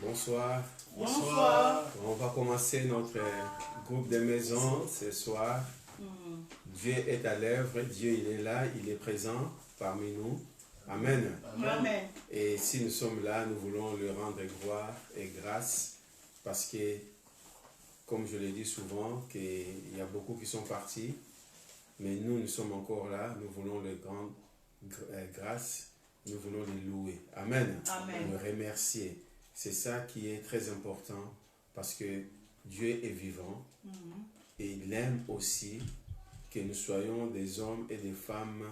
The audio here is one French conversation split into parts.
Bonsoir. Bonsoir. On va commencer notre groupe de maison ce soir. Dieu est à l'œuvre, Dieu il est là, il est présent parmi nous. Amen. Amen. Et si nous sommes là, nous voulons lui rendre gloire et grâce parce que, comme je le dis souvent, qu'il y a beaucoup qui sont partis, mais nous sommes encore là, nous voulons le rendre grâce, nous voulons les louer. Amen. Amen. Le remercier. C'est ça qui est très important parce que Dieu est vivant et il aime aussi que nous soyons des hommes et des femmes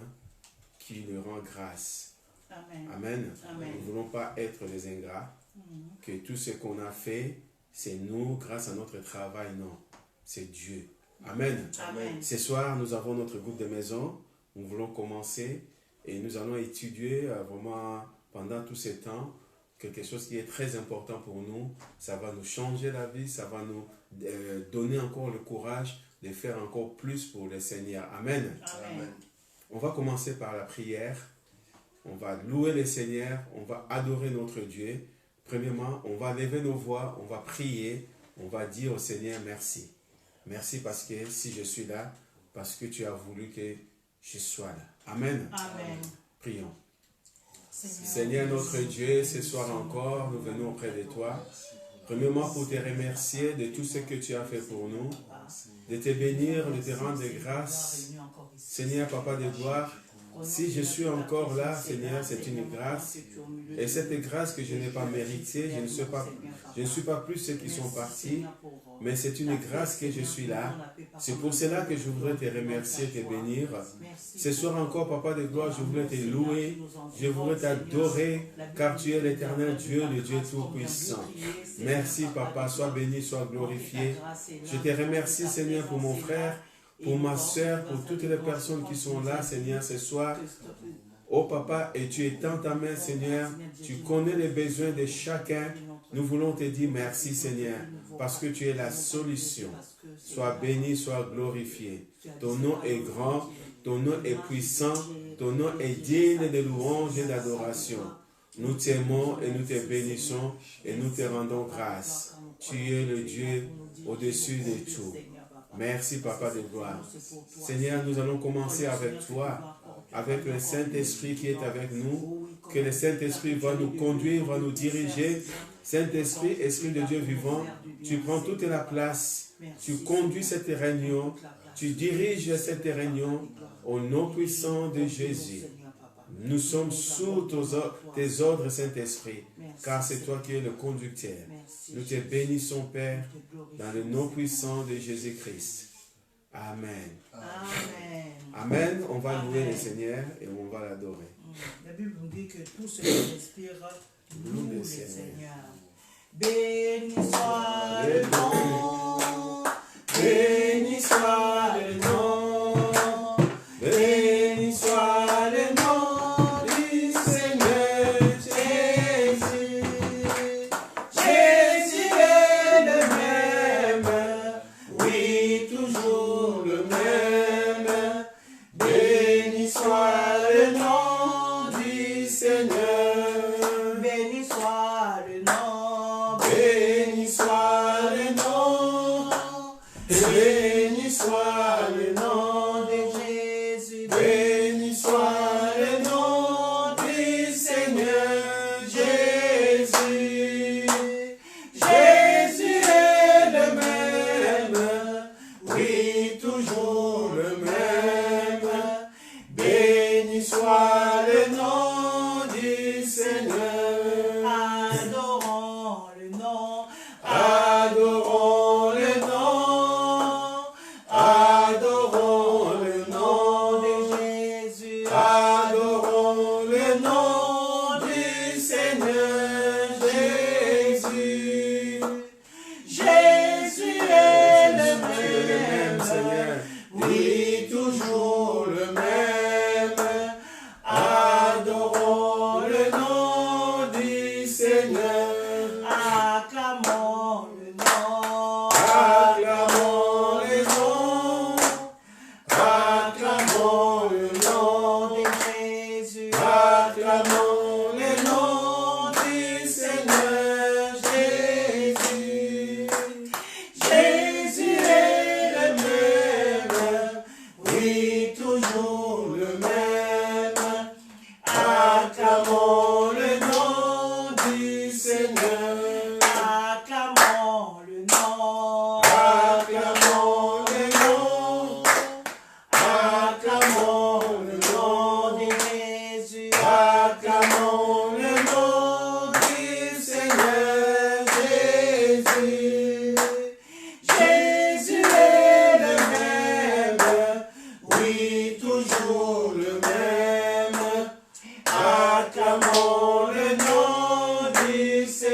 qui lui rendent grâce. Amen. Amen. Amen. Nous ne voulons pas être des ingrats, que tout ce qu'on a fait, c'est nous grâce à notre travail. Non, c'est Dieu. Amen. Amen. Ce soir, nous avons notre groupe de maison. Nous voulons commencer et nous allons étudier vraiment pendant tout ce temps quelque chose qui est très important pour nous. Ça va nous changer la vie, ça va nous donner encore le courage de faire encore plus pour le Seigneur. Amen. Amen. On va commencer par la prière. On va louer le Seigneur, on va adorer notre Dieu. Premièrement, on va lever nos voix, on va prier, on va dire au Seigneur merci. Merci parce que si je suis là, parce que tu as voulu que je sois là. Amen. Amen. Prions. Seigneur notre Dieu, ce soir encore, nous venons auprès de toi. Premièrement, pour te remercier de tout ce que tu as fait pour nous, de te bénir, de te rendre grâce. Seigneur, Papa de gloire, si je suis encore là, Seigneur, c'est une grâce. Et cette grâce que je n'ai pas méritée, je ne suis pas plus ceux qui sont partis, mais c'est une grâce que je suis là. C'est pour cela que je voudrais te remercier, te bénir. Ce soir encore, Papa de gloire, je voudrais te louer, je voudrais t'adorer, car tu es l'éternel Dieu, le Dieu Tout-Puissant. Merci, Papa, sois béni, sois glorifié. Je te remercie, Seigneur, pour mon frère, pour ma soeur, pour toutes les personnes qui sont là, Seigneur, ce soir. Oh Papa, et tu étends ta main, Seigneur, tu connais les besoins de chacun. Nous voulons te dire merci, Seigneur, parce que tu es la solution. Sois béni, sois glorifié. Ton nom est grand, ton nom est puissant, ton nom est digne de louange et d'adoration. Nous t'aimons et nous te bénissons et nous te rendons grâce. Tu es le Dieu au-dessus de tout. Merci, Papa de gloire. Seigneur, nous allons commencer avec toi, avec le Saint-Esprit qui est avec nous, que le Saint-Esprit va nous conduire, va nous diriger. Saint-Esprit, Esprit de Dieu vivant, tu prends toute la place, tu conduis cette réunion, tu diriges cette réunion au nom puissant de Jésus. Nous sommes sous tes ordres, Saint-Esprit, car c'est toi qui es le conducteur. Nous te bénissons, Père, dans le nom puissant de Jésus-Christ. Amen. Amen. Amen. On va louer le Seigneur et on va l'adorer. La Bible nous dit que tout ce qui respire loue le Seigneur. Béni soit le nom, béni soit le nom, béni soit le nom du Seigneur Jésus. Jésus est le même, oui, toujours le même. Béni soit le nom du Seigneur. Béni soit le nom, béni soit le nom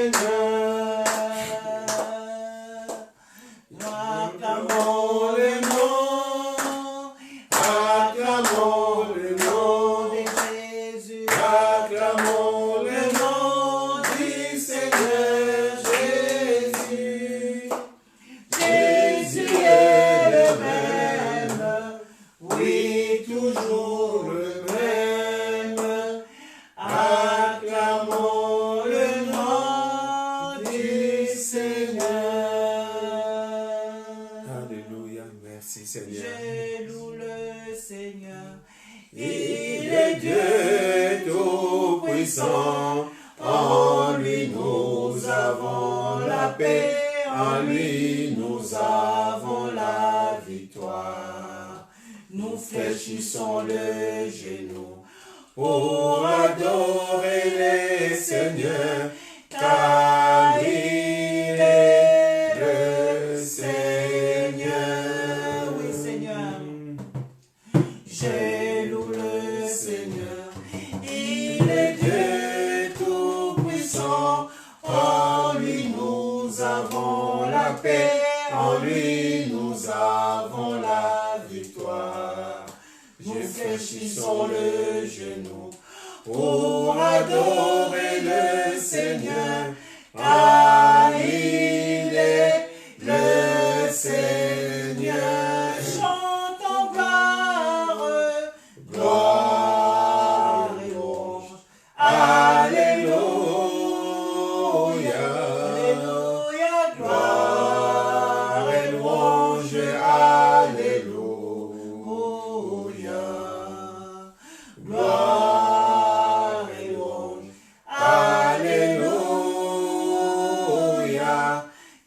Seigneur. Acclamons le nom, acclamons le nom de Jésus, acclamons le nom du Seigneur Jésus. Jésus est le même, oui, toujours le même. Acclamons le nom du Seigneur. Alléluia, merci Seigneur. Je loue le Seigneur. Il est Dieu tout-puissant. En lui nous avons la paix. En lui nous avons la victoire. Nous fléchissons le genou pour adorer le Seigneur, car il est le Seigneur. Oui, Seigneur. Je loue le Seigneur. Il est Dieu tout-puissant. En lui nous avons la paix. En lui nous avons la victoire. Nous fléchissons le genou pour adorer le Seigneur, car il est le Seigneur. Chantons gloire, gloire et louange. Alléluia, Alléluia, gloire et louange. Alléluia, gloire et louange. Alléluia,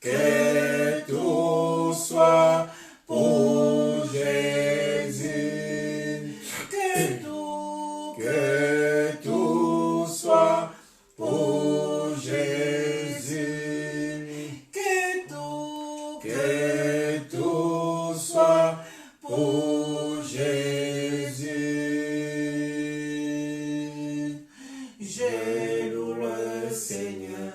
que tout soit pour Jésus. Que tout soit pour Jésus. Que tout soit pour Jésus. Je loue le Seigneur.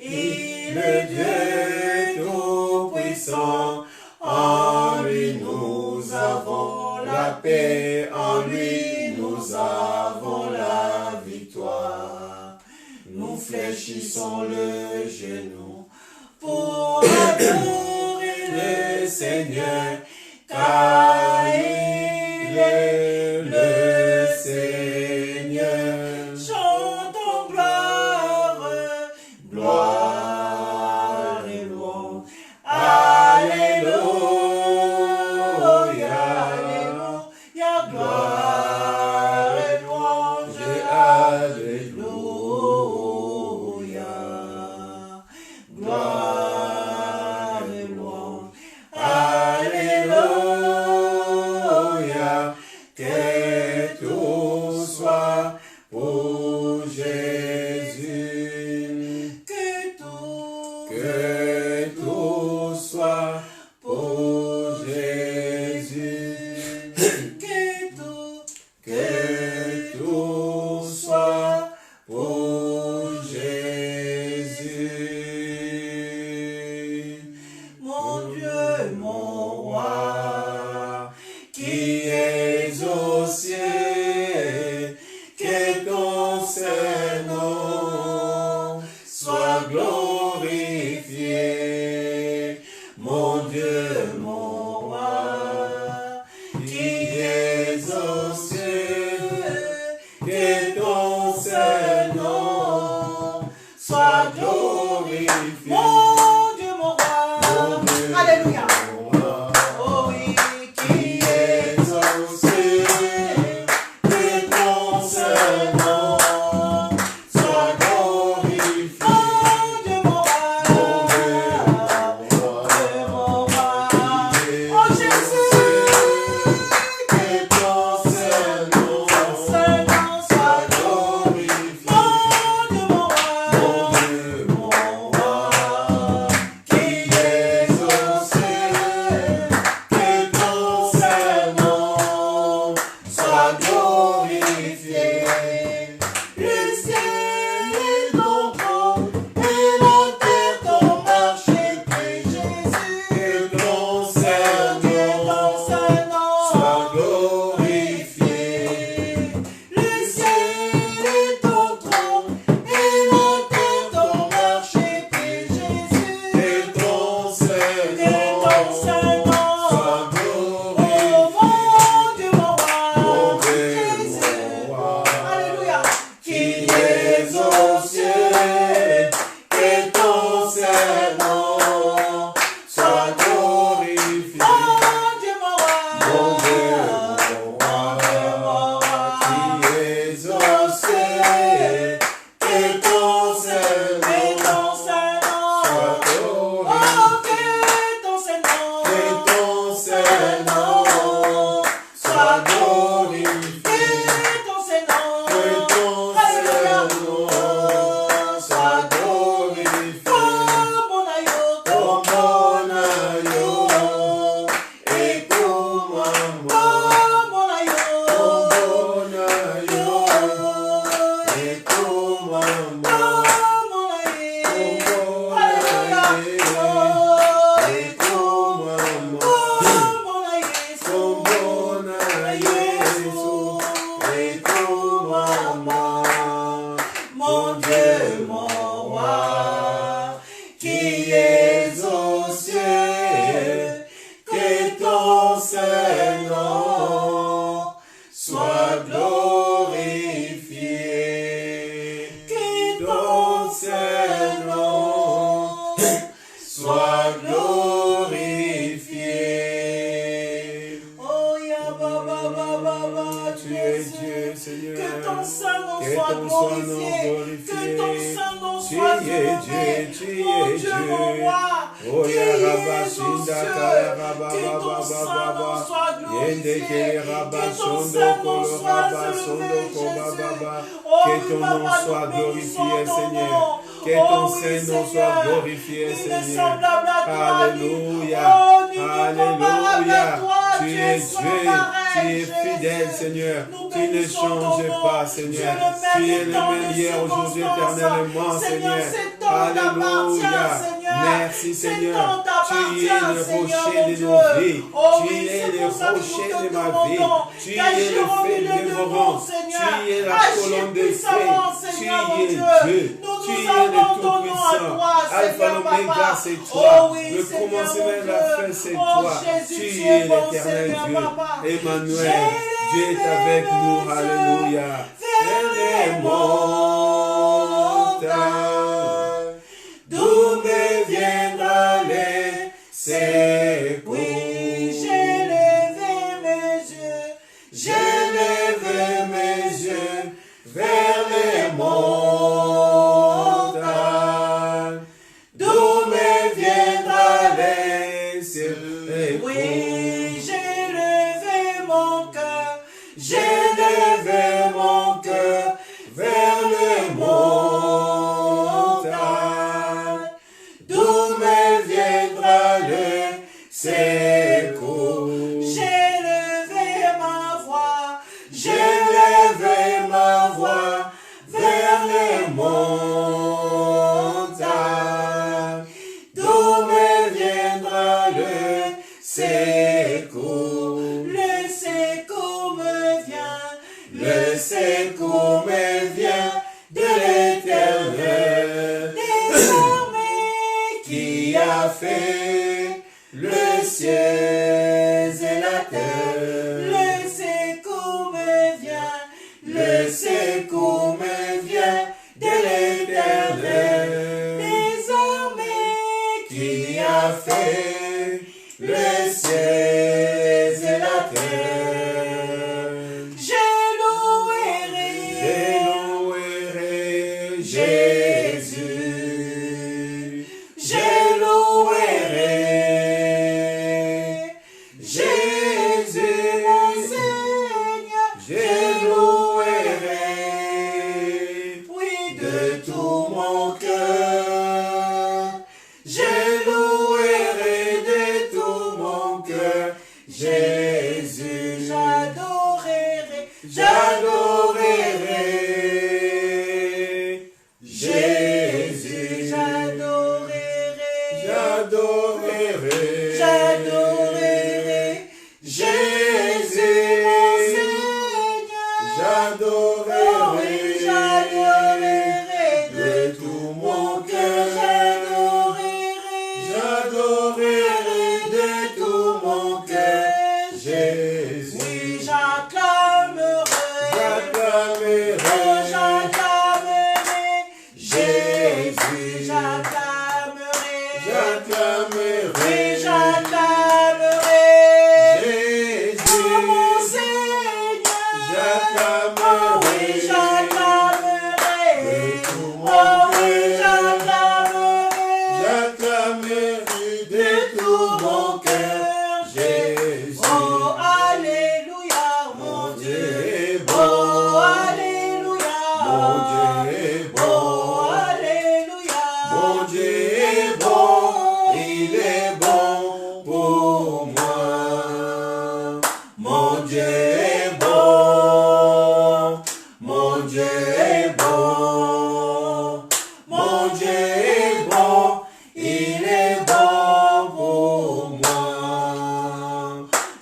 Il est Dieu tout-puissant. En lui nous avons la paix. En lui nous avons la victoire. Nous fléchissons le genou pour adorer le Seigneur, car il est le Seigneur. Chantons gloire, gloire et louange. Alléluia, Alléluia, gloire et louange. Alléluia, gloire et louange. Alléluia, que tout soit pour Jésus. Que tout soit pour Jésus. Que tout soit pour Jésus. Mon Dieu, mon roi, qui es aux cieux, que ton Saint-Nom soit glorifié. Mon Dieu, mon roi, qui es aux cieux, que ton Saint-Nom soit glorifié. Mon Dieu, mon roi, Alléluia. Oh oui, qui est aux cieux, que ton Saint-Nom soit glorifié. Mon Dieu, mon roi, oh Jésus, que ton Saint-Nom soit glorifié. Mon Dieu, mon roi, mon roi, qui es aux cieux, que ton Saint-Nom soit glorifié, que ton Saint-Nom soit glorifié. Oh, ya baba, tu es Dieu, Seigneur. Que ton Saint-Nom soit glorifié, que ton Saint-Nom soit glorifié. Mon Dieu, mon roi, qui es aux cieux, que ton Saint-Nom soit glorifié, que ton Saint-nom soit élevé, Jésus. Que ton nom soit glorifié, Seigneur. Que ton Saint-Nom soit glorifié, Seigneur. Alléluia. Alléluia. Tu es Dieu, tu es fidèle, Seigneur. Tu ne changes pas, Seigneur. Tu es le même hier, aujourd'hui, éternellement, Seigneur. Alléluia. Merci, Seigneur. Tu es le rocher de nos vies. Tu es le rocher de ma vie. Tu es le feu dévorant. Tu es la colonne de feu. Tu es Dieu. Tu es le Tout-Puissant. Alpha, l'Oméga, c'est toi. Le commencement et la fin, c'est toi. Tu es l'éternel Dieu. Emmanuel, Dieu est avec nous. Alléluia. Et montagne, d'où me viendra les secours. Oui, j'ai levé mes yeux, vers les montagnes, d'où me viendra les secours. Oui, j'ai levé mon cœur, vers les montagnes, d'où me viendra le secours. j'ai levé ma voix, vers les montagnes, d'où me viendra le secours. le secours me vient, Le secours me vient de l'Éternel, désormais qui a fait le ciel et la terre. le secours me vient, Le secours me vient de l'Éternel, désormais qui a fait le ciel et la terre. je louerai Jésus, je louerai Jésus, mon Seigneur, je louerai oui, de tout mon cœur. Je louerai de tout mon cœur Jésus. j'adorerai, J'adorerai Jésus. j'adorerai, J'adorerai j'adorerai Jésus. mon Seigneur. J'adorerai Oui, j'adorerai de tout mon cœur. j'adorerai de tout mon cœur Jésus. oui, j'acclamerai, j'acclamerai Jésus, j'acclamerai, oui, j'acclamerai Jésus. mon Seigneur, J'acclamerai oui, j'acclamerai, tout mon oh oui, j'acclamerai J'acclamerai de tout mon cœur Jésus. oh, alléluia, mon Dieu. est Oh, bon, alléluia. mon Dieu est Oh, bon, alléluia. mon Dieu est bon, il est bon pour moi. Mon Dieu est bon, mon Dieu est bon, mon Dieu est bon, il est bon pour moi.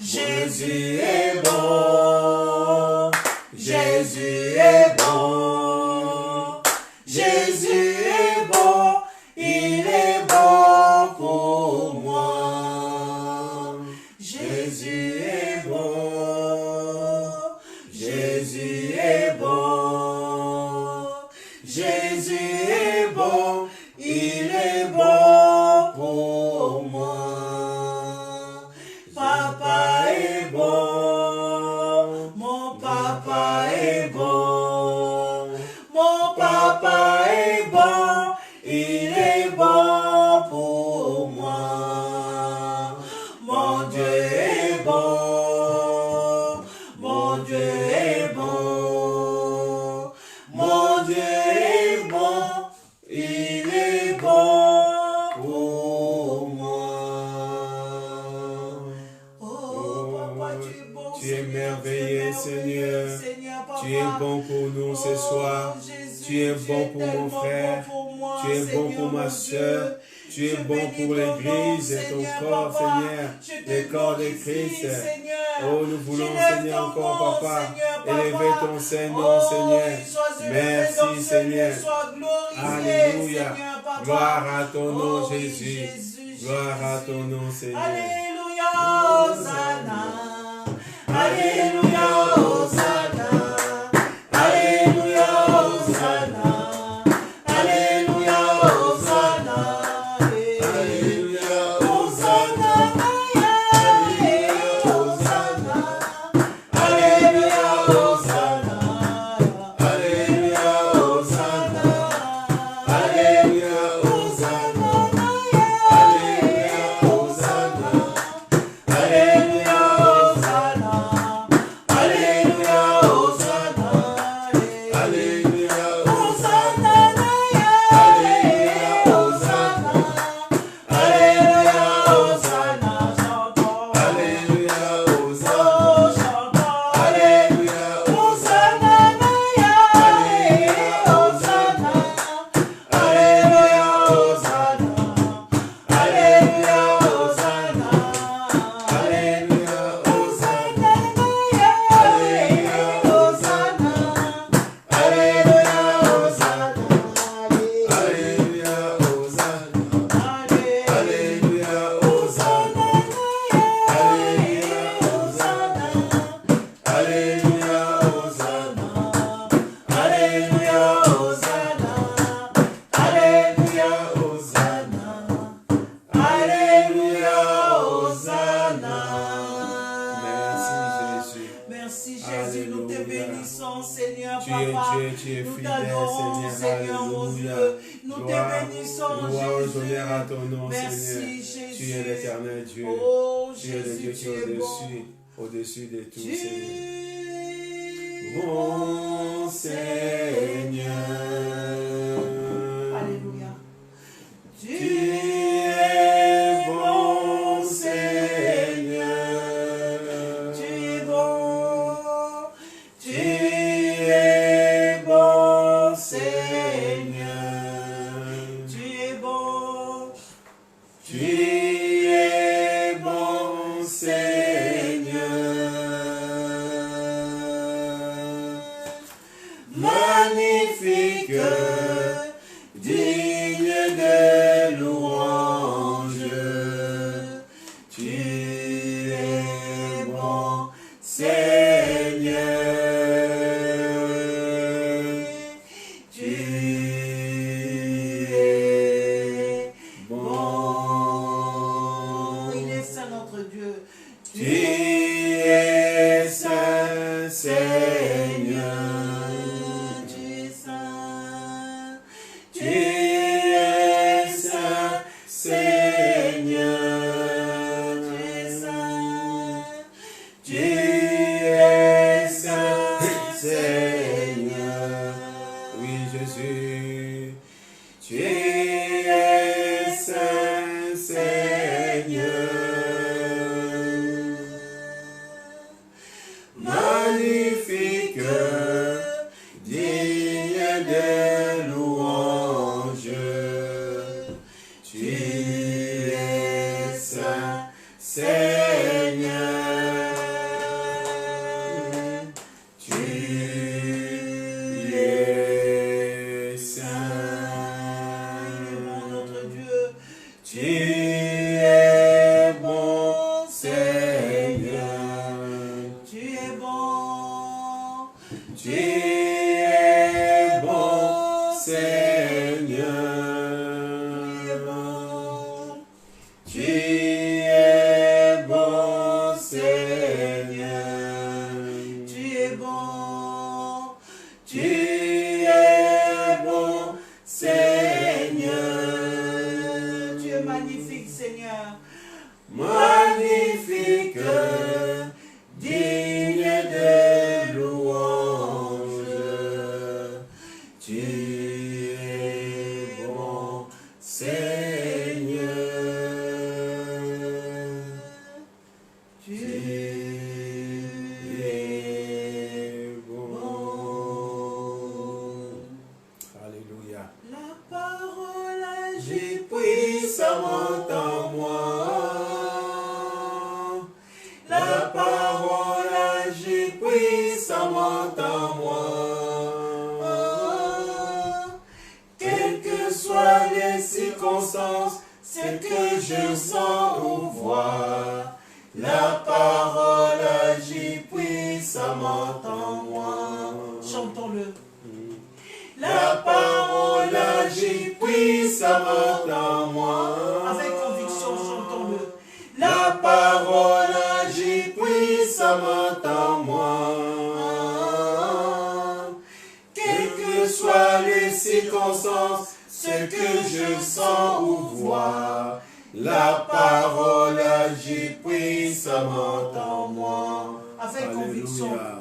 Jésus est bon, Jésus est bon, Jésus Jésus est bon, il est bon pour moi. Jésus est bon, Jésus est bon, Jésus est bon, il est bon pour moi. Papa est bon, mon papa est bon, mon papa est bon, il est bon pour moi. Mon Dieu est bon, mon Dieu est bon, mon Dieu est bon, il est bon pour moi. Oh, papa, tu es bon, tu es merveilleux, Seigneur. Papa. Tu es bon pour nous ce soir. Jésus, tu es bon pour mon frère. Tu es bon pour ma soeur. Tu es bon pour l'Église et ton corps, Seigneur, le corps de Christ. Oh, nous voulons, Seigneur, encore, Papa, élever ton Saint-Nom, Seigneur. Merci, Seigneur. Alléluia. Gloire à ton nom, Jésus. Gloire à ton nom, Seigneur. Alléluia, Hosanna. Alléluia, Hosanna. Alléluia, Hosanna. Alléluia, Hosanna. Au-dessus de tout, Seigneur. Mon Seigneur. Alléluia. Tu es bon, Seigneur. Tu es bon. Tu es bon, Seigneur. Tu es bon. Tu es bon, Seigneur. Magnifique, digne de louange, tu es bon, Seigneur. Tu es bon. Il est saint notre Dieu. Tu es saint, Seigneur. Tu es Tu es bon, Seigneur. Tu es bon. Tu es bon, Seigneur. Tu es bon, Seigneur. Tu es bon. Tu es bon, Seigneur. Tu es magnifique, Seigneur. Magnifique, digne de louange. Tu es bon, Seigneur. Tu es bon. Alléluia. La parole Agis puissamment en moi. La parole agit puissamment en moi. Quelles que soient les circonstances, ce que je sens ou vois, la parole agit puissamment en moi. Chantons-le. La parole agit puissamment en moi. Avec conviction, chantons-le. La parole agit puissamment en moi. Quelles que soient les circonstances, ce que je sens ou vois, la parole agit puissamment en moi. Avec conviction. Alléluia.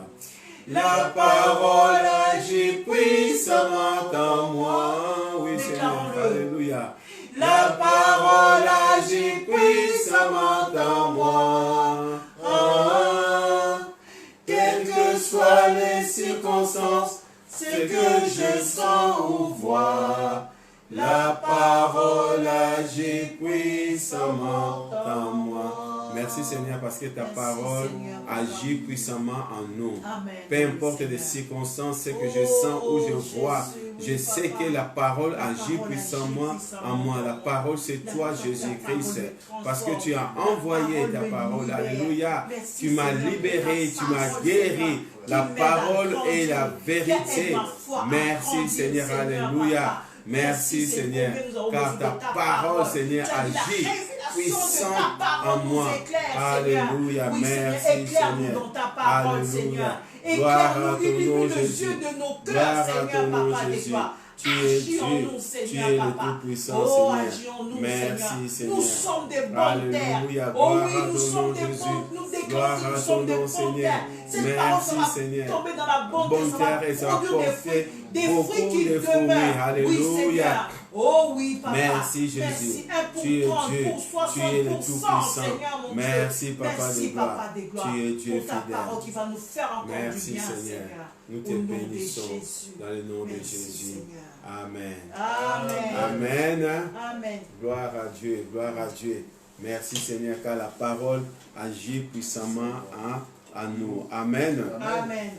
La parole agit puissamment en moi. Oui, Seigneur. Déclarons-le. Alléluia. La parole agit puissamment en moi. Quelles que soient les circonstances, ce que je sens ou vois, la parole agit puissamment en moi. Merci Seigneur parce que ta Merci, parole Seigneur. agit puissamment en nous. Amen. Peu importe les Seigneur. circonstances, ce que je sens ou je vois, Jésus, oui, je sais papa. que la parole La agit parole puissamment agit en moi. La puissamment. parole, c'est La toi, parole Jésus-Christ, me parce que transforme. tu as La envoyé parole ta me parole. libère. Alléluia. Merci, Tu m'as Seigneur, libéré, pour tu ta m'as parole, guéri. Seigneur, La qui m'aide à parole est la grandir, qui vérité. aide ma foi à Merci grandir, Seigneur, Seigneur, Alléluia. papa. Merci Seigneur, Seigneur, nous avons car besoin ta de ta parole, Seigneur, Tu as dit la agit révélation puissante de ta parole en moi. nous éclaire, Seigneur. Alléluia, Oui, Seigneur, merci éclaire-nous Seigneur. dans ta parole, Alléluia. Seigneur. Gloire à Éclaire-nous, ton illumine nom, les Jésus. yeux de nos Gloire cœurs, à Seigneur, ton nom, papa, des Jésus. toi. Tu es Agis en Dieu, nous, tu Seigneur, es le papa. Tout-Puissant, Oh, Seigneur. agis en nous, Merci, Seigneur. Seigneur. Nous sommes des bonnes terres. Alléluia, Oh gloire oui, à nous ton sommes nom, des Jésus. bonnes, nous Gloire déclarons que à nous ton sommes des nom, bonnes Seigneur. terres. Cette parole Merci, sera Seigneur. tombée dans la bonne Bonne terre et ça va produire porter des fruits qui beaucoup de fruits. demeurent. Oui, Alléluia. Seigneur. Oh oui, papa. Merci, Jésus. Merci. 1 pour Tu es 30, Dieu. pour Tu es le 60%, Tout-Puissant. Seigneur, mon Merci, Dieu. Papa Merci, de gloire. Papa des gloires. Tu es Dieu pour ta fidèle. parole qui va nous faire encore Merci, du bien, Seigneur. Nous te Au nom de bénissons Jésus. dans le nom de Merci, Jésus. Seigneur. Amen. Amen. Amen. Amen. Gloire à Dieu, gloire à Dieu. Merci Seigneur, car la parole agit puissamment en nous. Amen. Amen.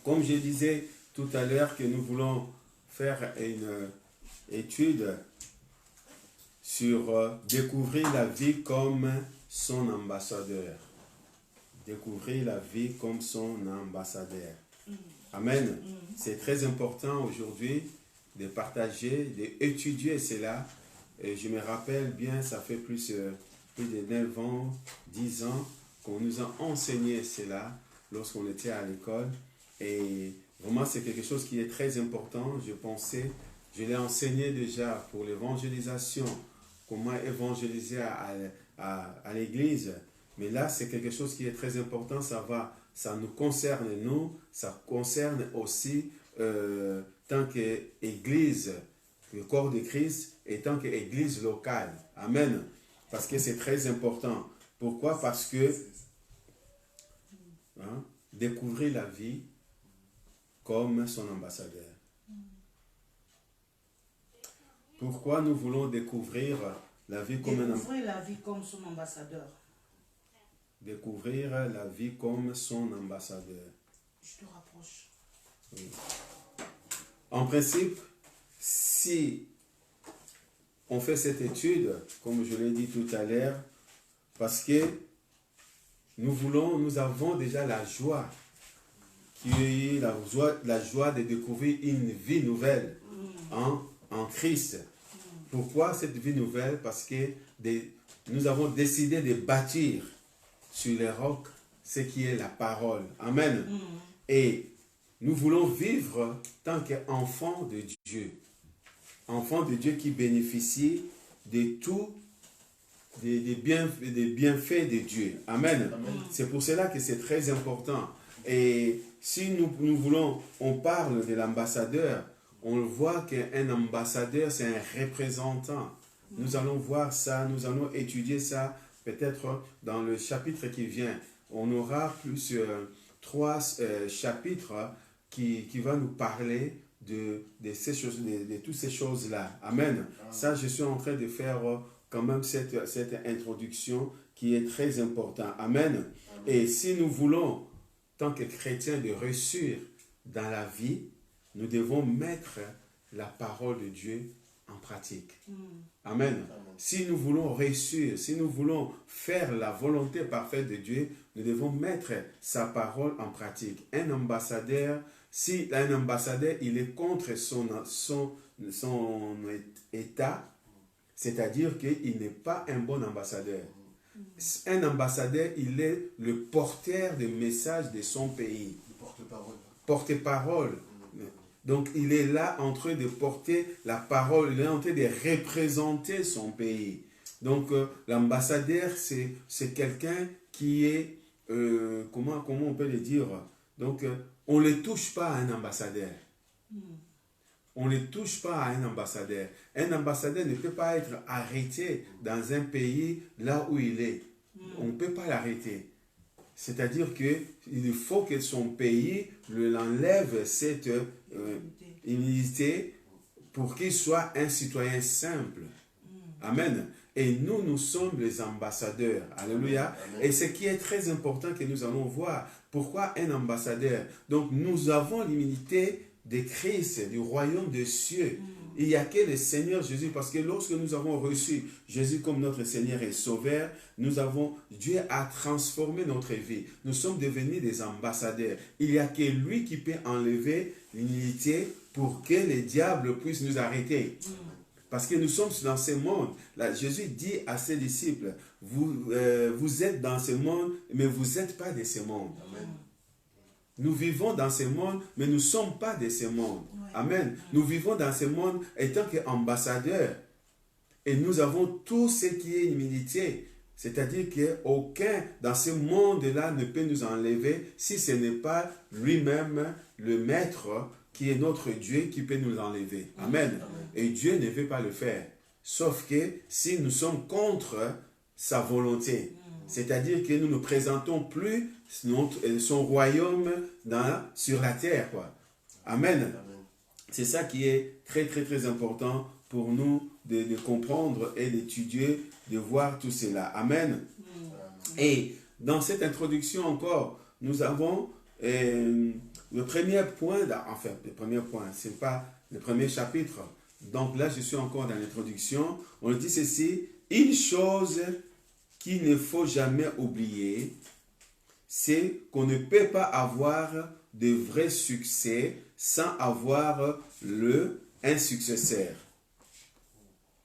Comme je disais tout à l'heure que nous voulons faire une étude sur découvrir la vie comme son ambassadeur. Découvrir la vie comme son ambassadeur. Amen. C'est très important aujourd'hui de partager, d'étudier cela. Et je me rappelle bien, ça fait plus de 9 ans, 10 ans qu'on nous a enseigné cela lorsqu'on était à l'école. Et vraiment, c'est quelque chose qui est très important. Je l'ai enseigné déjà pour l'évangélisation, comment évangéliser à l'église. Mais là, c'est quelque chose qui est très important. Ça nous concerne, nous. Ça concerne aussi tant qu'église, le corps de Christ, et tant qu'église locale. Amen. Parce que c'est très important. Pourquoi? Parce que découvrir la vie comme son ambassadeur. Pourquoi nous voulons découvrir la vie comme un ambassadeur? Découvrir la vie comme son ambassadeur. Découvrir la vie comme son ambassadeur. Je te rapproche. Oui. En principe, si on fait cette étude, comme je l'ai dit tout à l'heure, parce que nous avons déjà la joie, la joie de découvrir une vie nouvelle en Christ. Pourquoi cette vie nouvelle? Parce que nous avons décidé de bâtir sur les rocs ce qui est la parole. Amen. Et nous voulons vivre tant qu'enfants de Dieu. Enfants de Dieu qui bénéficient de tout, des bienfaits de Dieu. Amen. C'est pour cela que c'est très important. Et si nous voulons, on parle de l'ambassadeur, on voit qu'un ambassadeur, c'est un représentant. Nous allons voir ça, nous allons étudier ça, peut-être dans le chapitre qui vient. On aura plus 3 chapitres qui vont nous parler de ces choses, de toutes ces choses-là. Amen. Ça, je suis en train de faire quand même cette introduction qui est très importante. Amen. Et si nous voulons, tant que chrétiens, de réussir dans la vie, nous devons mettre la parole de Dieu en pratique. Amen. Si nous voulons réussir, si nous voulons faire la volonté parfaite de Dieu, nous devons mettre sa parole en pratique. Un ambassadeur, si un ambassadeur, il est contre son état, c'est-à-dire qu'il n'est pas un bon ambassadeur. Un ambassadeur, il est le porteur des messages de son pays. Porte-parole. Porte-parole. Donc, il est là en train de porter la parole, il est en train de représenter son pays. Donc, l'ambassadeur, c'est quelqu'un qui est, comment on peut le dire? Donc, on ne le touche pas à un ambassadeur. On ne touche pas à un ambassadeur. Un ambassadeur ne peut pas être arrêté dans un pays là où il est. On ne peut pas l'arrêter. C'est-à-dire qu'il faut que son pays l'enlève cette humilité pour qu'il soit un citoyen simple. Amen. Et nous sommes les ambassadeurs. Alléluia. Amen. Et ce qui est très important que nous allons voir, pourquoi un ambassadeur? Donc nous avons l'humilité de Christ, du royaume des cieux. Il n'y a que le Seigneur Jésus, parce que lorsque nous avons reçu Jésus comme notre Seigneur et Sauveur, Dieu a transformé notre vie. Nous sommes devenus des ambassadeurs. Il n'y a que lui qui peut enlever l'humilité pour que les diables puissent nous arrêter. Parce que nous sommes dans ce monde. Là, Jésus dit à ses disciples, vous êtes dans ce monde, mais vous n'êtes pas de ce monde. Amen. Nous vivons dans ce monde, mais nous ne sommes pas de ce monde. Amen. Nous vivons dans ce monde étant qu'ambassadeurs. Et nous avons tout ce qui est humilité. C'est-à-dire qu'aucun dans ce monde-là ne peut nous enlever si ce n'est pas lui-même le maître qui est notre Dieu qui peut nous enlever. Amen. Et Dieu ne veut pas le faire. Sauf que si nous sommes contre sa volonté, c'est-à-dire que nous ne présentons plus son royaume sur la terre. Quoi. Amen. C'est ça qui est très, très, très important pour nous de comprendre et d'étudier, de voir tout cela. Amen. Et dans cette introduction encore, nous avons le premier point, ce n'est pas le premier chapitre. Donc là, je suis encore dans l'introduction. On dit ceci, une chose qu'il ne faut jamais oublier, c'est qu'on ne peut pas avoir de vrai succès sans avoir un successeur.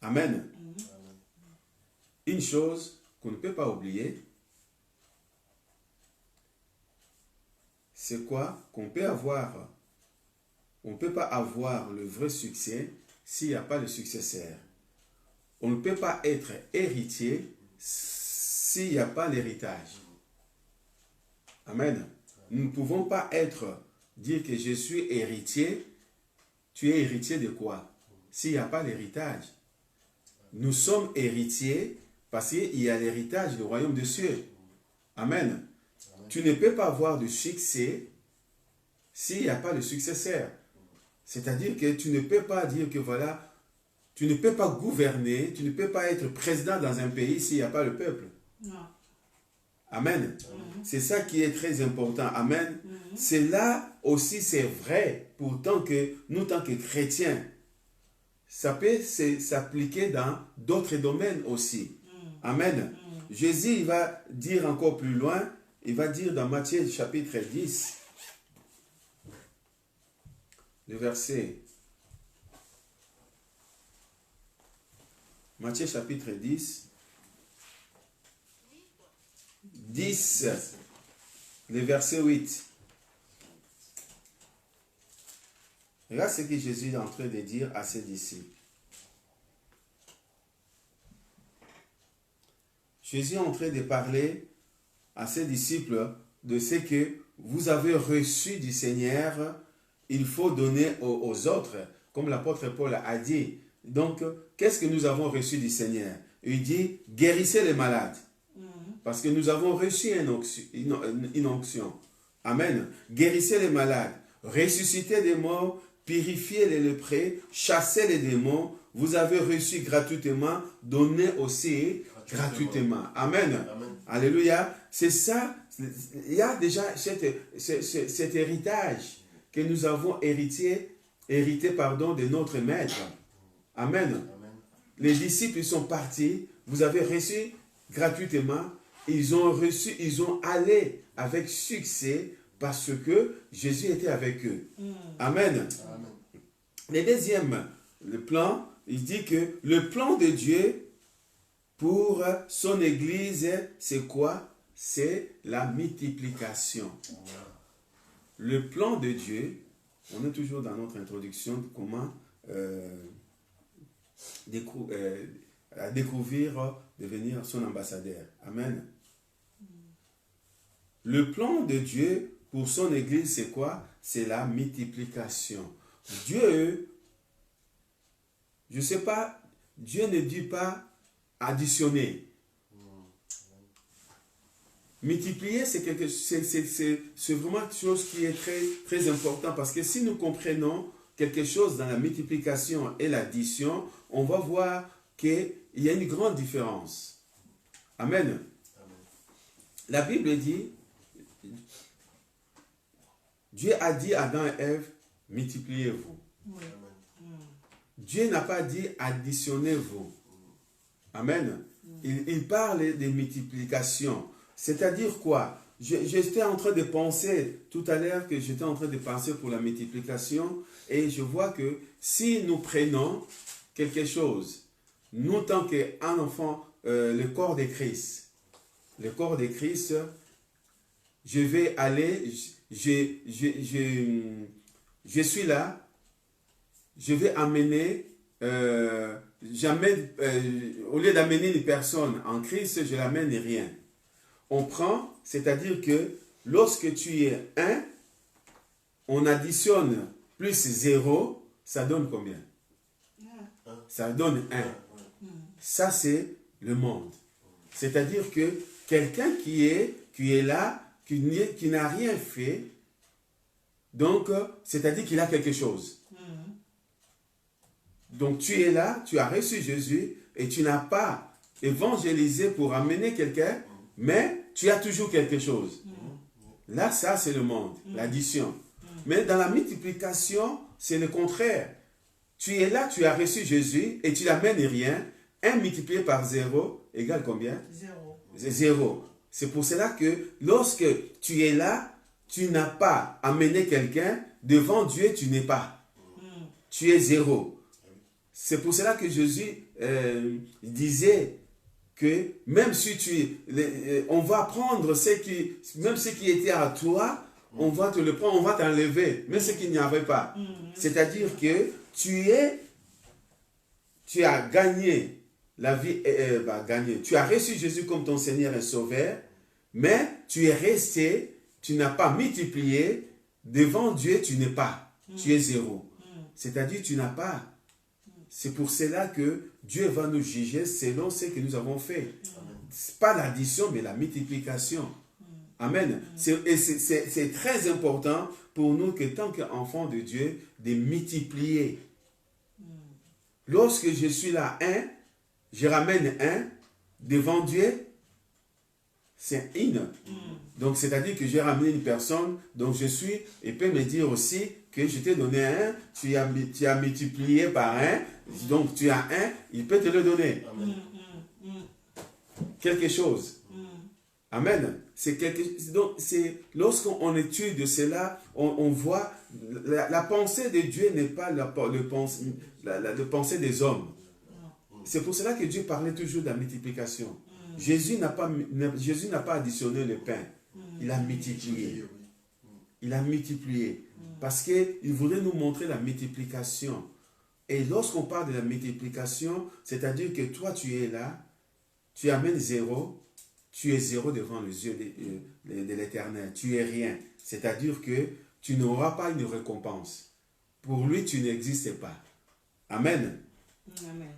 Amen. Une chose qu'on ne peut pas oublier, c'est quoi? Qu'on peut avoir. On ne peut pas avoir le vrai succès s'il n'y a pas de successeur. On ne peut pas être héritier s'il n'y a pas l'héritage. Amen. Nous ne pouvons pas dire que je suis héritier. Tu es héritier de quoi? S'il n'y a pas l'héritage. Nous sommes héritiers parce qu'il y a l'héritage du royaume des cieux. Amen. Tu ne peux pas avoir de succès s'il n'y a pas de successeur. C'est-à-dire que tu ne peux pas dire que voilà, tu ne peux pas gouverner, tu ne peux pas être président dans un pays s'il n'y a pas le peuple. Non. Amen. C'est ça qui est très important. Amen. C'est là aussi, c'est vrai, pourtant que nous, tant que chrétiens, ça peut s'appliquer dans d'autres domaines aussi. Amen. Jésus, il va dire encore plus loin, il va dire dans Matthieu chapitre 10, le verset. Matthieu chapitre 10, le verset 8. Regarde ce que Jésus est en train de dire à ses disciples. Jésus est en train de parler à ses disciples de ce que vous avez reçu du Seigneur, il faut donner aux autres, comme l'apôtre Paul a dit. Donc, qu'est-ce que nous avons reçu du Seigneur? Il dit, guérissez les malades. Parce que nous avons reçu une onction. Amen. Guérissez les malades, ressuscitez des morts, purifiez les lépreux, chassez les démons. Vous avez reçu gratuitement, donnez aussi gratuitement. Amen. Amen. Alléluia. C'est ça. Il y a déjà cet héritage que nous avons hérité de notre Maître. Amen. Amen. Les disciples sont partis. Vous avez reçu gratuitement. Ils ont allé avec succès parce que Jésus était avec eux. Amen. Amen. Le deuxième, le plan, il dit que le plan de Dieu pour son Église, c'est quoi? C'est la multiplication. Le plan de Dieu, on est toujours dans notre introduction de comment découvrir, devenir son ambassadeur. Amen. Le plan de Dieu pour son Église, c'est quoi? C'est la multiplication. Dieu, je ne sais pas, Dieu ne dit pas additionner. Multiplier, c'est vraiment quelque chose qui est très, très important parce que si nous comprenons quelque chose dans la multiplication et l'addition, on va voir qu'il y a une grande différence. Amen. Amen. La Bible dit, Dieu a dit à Adam et Ève, multipliez-vous. Oui. Dieu n'a pas dit additionnez-vous. Amen. Il parle de multiplication. C'est-à-dire quoi? J'étais en train de penser tout à l'heure que j'étais en train de penser pour la multiplication et je vois que si nous prenons quelque chose, nous tant qu'un enfant, le corps de Christ, je vais aller, je suis là, je vais amener, au lieu d'amener une personne en Christ, je l'amène rien. On prend, c'est-à-dire que lorsque tu es 1, on additionne plus 0, ça donne combien? Ça donne 1. Ça, c'est le monde. C'est-à-dire que quelqu'un qui est là, qui n'a rien fait, donc, c'est-à-dire qu'il a quelque chose. Donc, tu es là, tu as reçu Jésus et tu n'as pas évangélisé pour amener quelqu'un, mais tu as toujours quelque chose. Là, ça, c'est le monde, l'addition. Mais dans la multiplication, c'est le contraire. Tu es là, tu as reçu Jésus et tu n'amènes rien. 1 multiplié par 0 égale combien? 0. C'est pour cela que lorsque tu es là, tu n'as pas amené quelqu'un, devant Dieu, tu n'es pas. Tu es 0. C'est pour cela que Jésus disait que même si on va prendre même ce qui était à toi, on va te le prendre, on va t'enlever, même ce qu'il n'y avait pas. C'est-à-dire que tu as gagné la vie, tu as reçu Jésus comme ton Seigneur et Sauveur, mais tu es resté, tu n'as pas multiplié, devant Dieu tu n'es pas, tu es 0. C'est-à-dire tu n'as pas. C'est pour cela que Dieu va nous juger selon ce que nous avons fait. C'est pas l'addition, mais la multiplication. Amen. C'est très important pour nous que tant qu'enfants de Dieu, de multiplier. Lorsque je suis là 1, je ramène 1 devant Dieu, c'est une. Donc, c'est-à-dire que j'ai ramené une personne, donc je suis, et peut me dire aussi que je t'ai donné un, tu as multiplié par un, donc tu as un, il peut te le donner. Quelque chose. Amen. Donc, lorsqu'on étude cela, on voit la pensée de Dieu n'est pas la pensée des hommes. C'est pour cela que Dieu parlait toujours de la multiplication. Jésus n'a pas additionné le pain. Il a multiplié. Il a multiplié. Parce qu'il voulait nous montrer la multiplication. Et lorsqu'on parle de la multiplication, c'est-à-dire que toi, tu es là, tu amènes zéro, tu es zéro devant les yeux de l'Éternel. Tu es rien. C'est-à-dire que tu n'auras pas une récompense. Pour lui, tu n'existes pas. Amen. Amen.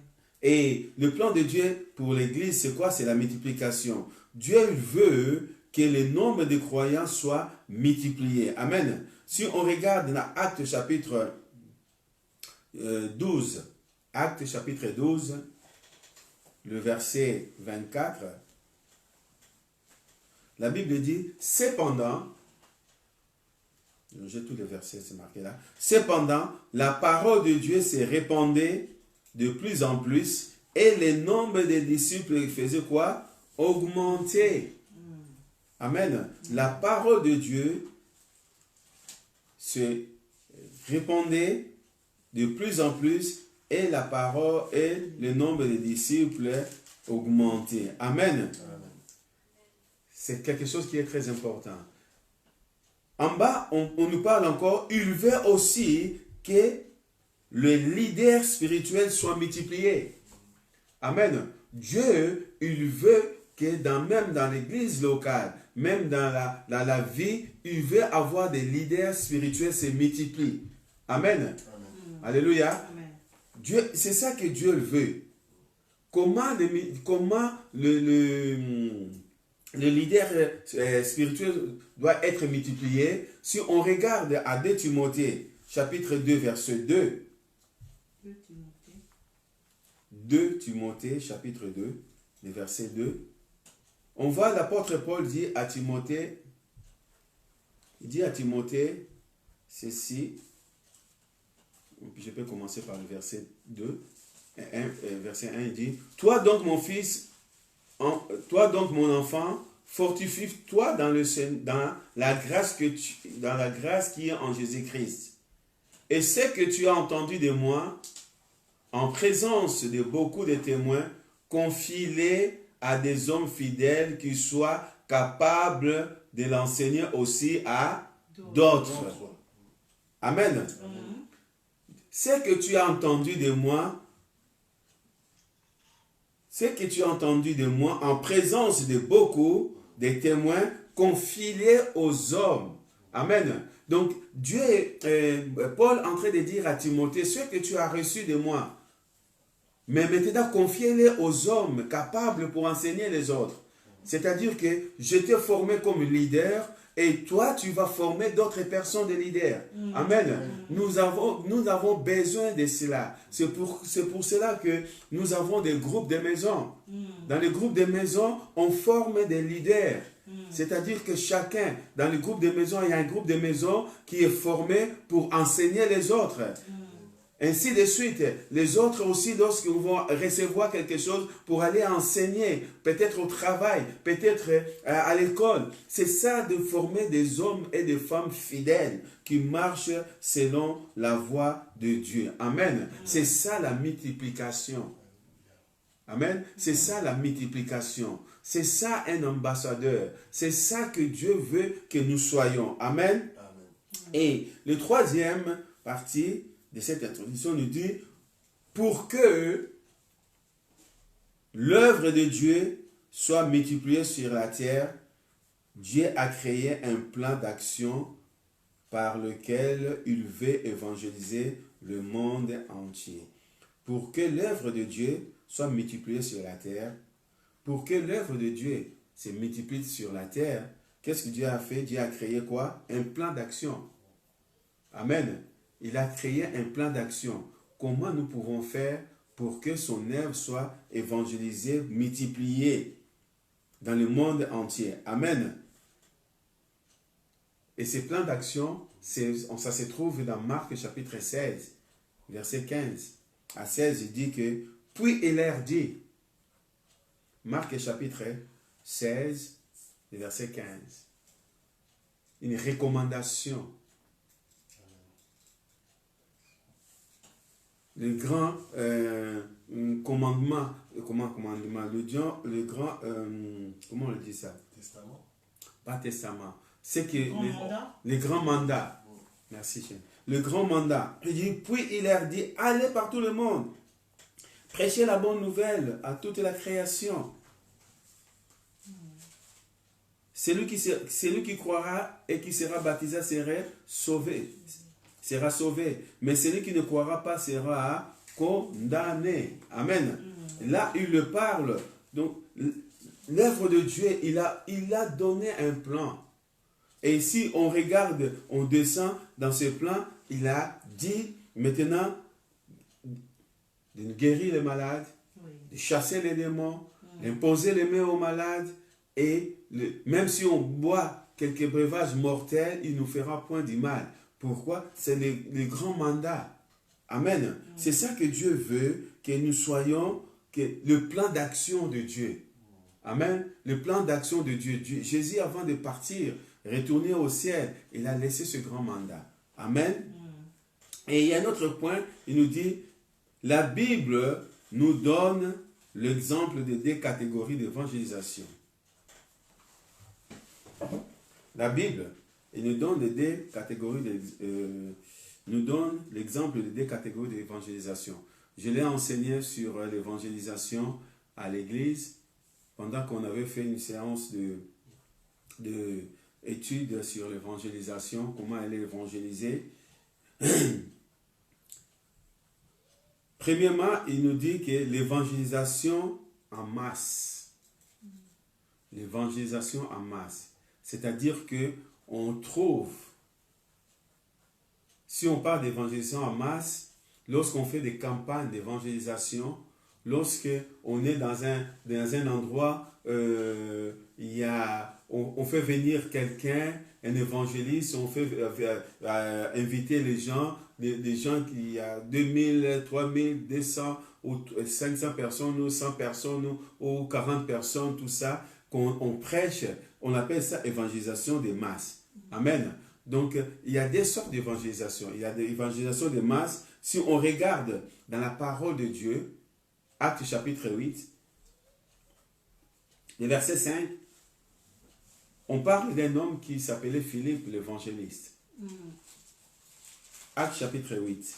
Et le plan de Dieu pour l'Église, c'est quoi? C'est la multiplication. Dieu veut que le nombre de croyants soit multiplié. Amen. Si on regarde dans Actes chapitre 12, Actes chapitre 12, le verset 24, la Bible dit, cependant, j'ai tous les versets, c'est marqué là, cependant, la parole de Dieu s'est répandue de plus en plus et le nombre des disciples faisait quoi? Augmenter. Amen. La parole de Dieu se répandait de plus en plus et la parole et le nombre des disciples augmentait. Amen. C'est quelque chose qui est très important. En bas, on nous parle encore, il veut aussi que le leader spirituel soit multiplié. Amen. Dieu, il veut que même dans l'église locale, même dans la vie, il veut avoir des leaders spirituels se multiplient. Amen. Alléluia. Amen. Dieu, c'est ça que Dieu veut. Comment le leader spirituel doit être multiplié? Si on regarde à 2 Timothée, chapitre 2, verset 2. 2 Timothée, chapitre 2, le verset 2. On voit l'apôtre Paul dit à Timothée, ceci. Je peux commencer par le verset 2. Verset 1, il dit, toi donc mon fils, toi donc mon enfant, fortifie-toi dans la grâce qui est en Jésus-Christ. Et ce que tu as entendu de moi, en présence de beaucoup de témoins, confie-les à des hommes fidèles qui soient capables de l'enseigner aussi à d'autres. Amen. Ce que tu as entendu de moi, en présence de beaucoup de témoins, confie-les aux hommes. Amen. Donc, Paul est en train de dire à Timothée, ce que tu as reçu de moi, mais maintenant confiez-les aux hommes capables pour enseigner les autres. C'est-à-dire que je t'ai formé comme leader et toi, tu vas former d'autres personnes de leaders. Amen. Nous avons besoin de cela. C'est pour cela que nous avons des groupes de maisons. Dans les groupes de maisons, on forme des leaders. C'est-à-dire que chacun, dans le groupe de maisons, il y a un groupe de maisons qui est formé pour enseigner les autres. Ainsi de suite, les autres aussi, lorsqu'ils vont recevoir quelque chose pour aller enseigner, peut-être au travail, peut-être à l'école. C'est ça de former des hommes et des femmes fidèles qui marchent selon la voie de Dieu. Amen. C'est ça la multiplication. Amen. C'est ça la multiplication. C'est ça un ambassadeur. C'est ça que Dieu veut que nous soyons. Amen. Et le troisième partie de cette introduction nous dit, pour que l'œuvre de Dieu soit multipliée sur la terre, Dieu a créé un plan d'action par lequel il veut évangéliser le monde entier. Pour que l'œuvre de Dieu soit multipliée sur la terre, pour que l'œuvre de Dieu se multiplie sur la terre, qu'est-ce que Dieu a fait? Dieu a créé quoi? Un plan d'action. Amen. Il a créé un plan d'action. Comment nous pouvons faire pour que son œuvre soit évangélisée, multipliée dans le monde entier? Amen. Et ces plans d'action, ça se trouve dans Marc chapitre 16, verset 15. À 16, il dit que, puis il leur dit, Marc chapitre 16, verset 15. Une recommandation. Le grand commandement, comment on le dit ça? Testament. Pas testament. C'est que Mandat. les grands mandats. Merci, chien. Le grand mandat. Il dit, puis il leur dit, allez par tout le monde. Prêchez la bonne nouvelle à toute la création. Celui qui croira et qui sera baptisé sera sauvé. Sera sauvé. Mais celui qui ne croira pas sera condamné. Amen. Là, il le parle. Donc, l'œuvre de Dieu, il a donné un plan. Et si on regarde, on descend dans ce plan, il a dit maintenant de guérir les malades, de chasser les démons, d'imposer les mains aux malades, et même si on boit quelques breuvages mortels, il ne nous fera point du mal. Pourquoi? C'est le grand mandat. Amen. C'est ça que Dieu veut, que nous soyons, que le plan d'action de Dieu. Amen. Le plan d'action de Dieu. Jésus, avant de partir, retourner au ciel, il a laissé ce grand mandat. Amen. Et il y a un autre point, il nous dit, la Bible nous donne l'exemple de deux catégories d'évangélisation. La Bible, elle nous donne deux catégories nous donne l'exemple de deux catégories d'évangélisation. Je l'ai enseigné sur l'évangélisation à l'église pendant qu'on avait fait une séance d'études sur l'évangélisation, comment elle est évangélisée. Premièrement, il nous dit que l'évangélisation en masse. L'évangélisation en masse. C'est-à-dire qu'on trouve, si on parle d'évangélisation en masse, lorsqu'on fait des campagnes d'évangélisation, lorsqu'on est dans un endroit, on fait venir quelqu'un, un évangéliste, on fait inviter les gens, des gens qui y a 2000, 3000, 200 ou 500 personnes ou 100 personnes ou 40 personnes, tout ça, qu'on prêche, on appelle ça évangélisation des masses. Amen. Donc, il y a des sortes d'évangélisation. Il y a des évangélisations des masses. Si on regarde dans la parole de Dieu, Actes chapitre 8, le verset 5, on parle d'un homme qui s'appelait Philippe l'évangéliste. Actes chapitre 8,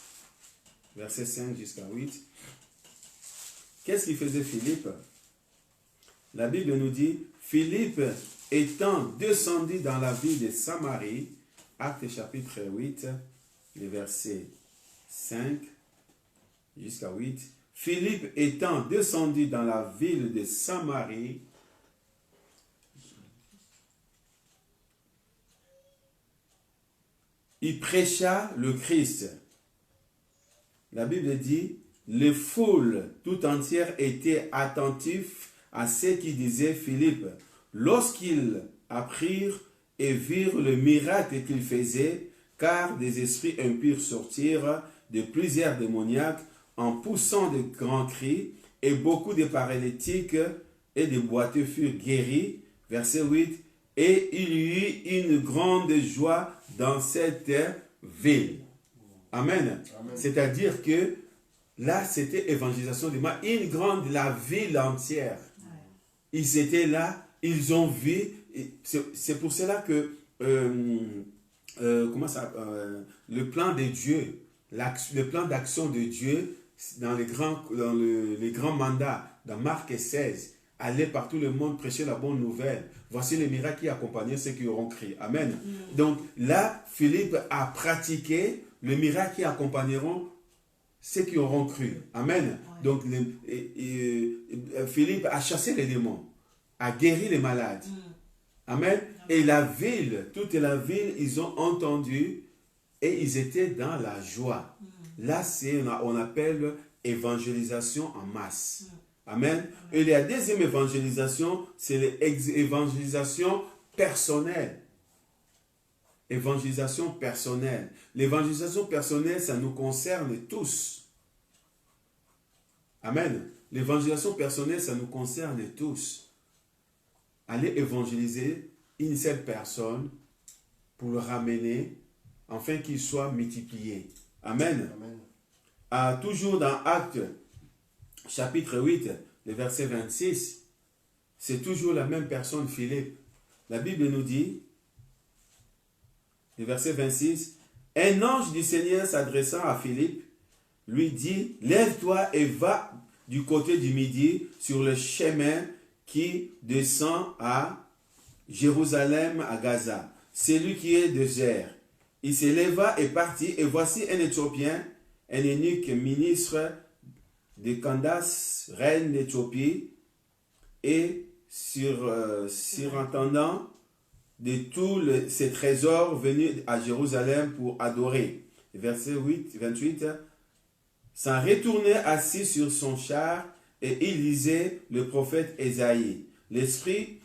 verset 5 jusqu'à 8. Qu'est-ce qu'il faisait Philippe? La Bible nous dit, Philippe étant descendu dans la ville de Samarie, Actes chapitre 8, le verset 5 jusqu'à 8. Philippe étant descendu dans la ville de Samarie, il prêcha le Christ. La Bible dit, les foules tout entières étaient attentives à ce qu'il disait Philippe. Lorsqu'ils apprirent et virent le miracle qu'il faisait, car des esprits impurs sortirent de plusieurs démoniaques en poussant de grands cris, et beaucoup de paralytiques et de boiteux furent guéris. Verset 8. Et il y eut une grande joie dans cette ville. Amen. Amen. C'est-à-dire que là, c'était évangélisation de moi. La ville entière. Ils étaient là, ils ont vu. C'est pour cela que le plan de Dieu, le plan d'action de Dieu dans les grands mandats, dans Marc 16, aller par tout le monde prêcher la bonne nouvelle. Voici les miracles qui accompagnaient ceux qui auront crié. Amen. Donc là, Philippe a pratiqué les miracles qui accompagneront ceux qui auront cru. Amen. Donc Philippe a chassé les démons, a guéri les malades. Amen. Et la ville, toute la ville, ils ont entendu et ils étaient dans la joie. Là, on appelle évangélisation en masse. Amen. Et la deuxième évangélisation, c'est l'évangélisation personnelle. évangélisation personnelle. L'évangélisation personnelle, ça nous concerne tous. Amen. L'évangélisation personnelle, ça nous concerne tous. Aller évangéliser une seule personne pour le ramener, afin qu'il soit multiplié. Amen. Amen. Toujours dans Actes, chapitre 8, le verset 26, c'est toujours la même personne, Philippe. La Bible nous dit, le verset 26, un ange du Seigneur s'adressant à Philippe, lui dit, lève-toi et va du côté du midi sur le chemin qui descend à Jérusalem, à Gaza. C'est lui qui est désert. Il se leva et partit, et voici un Éthiopien, un eunuque ministre de Candace, reine d'Éthiopie, et surintendant de tous ses trésors venus à Jérusalem pour adorer. Verset 28, s'en retournait assis sur son char, et il lisait le prophète Ésaïe. L'Esprit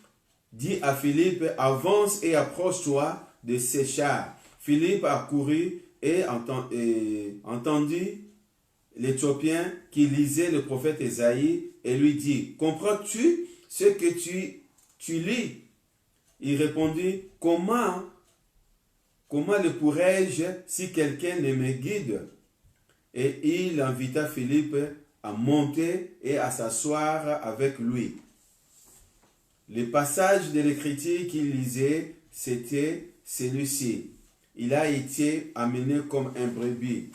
dit à Philippe, avance et approche-toi de ces chars. Philippe a couru et entendit l'Éthiopien qui lisait le prophète Ésaïe et lui dit, comprends-tu ce que tu lis? Il répondit, comment le pourrais-je si quelqu'un ne me guide? Et il invita Philippe à monter et à s'asseoir avec lui. Le passage de l'Écriture qu'il lisait, c'était celui-ci. Il a été amené comme un brebis.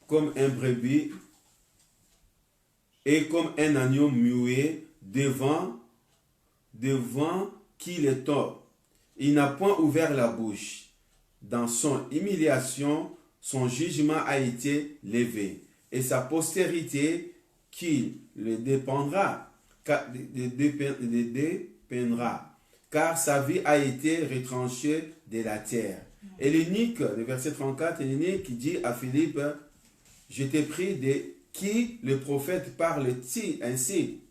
Comme un brebis et comme un agneau muet devant qui le tord. Il n'a point ouvert la bouche. Dans son humiliation, son jugement a été levé. Et sa postérité qui le dépendra, car sa vie a été retranchée de la terre. Et l'eunuque, le verset 34, l'eunuque dit à Philippe, je t'ai pris de qui le prophète parle-t-il ainsi?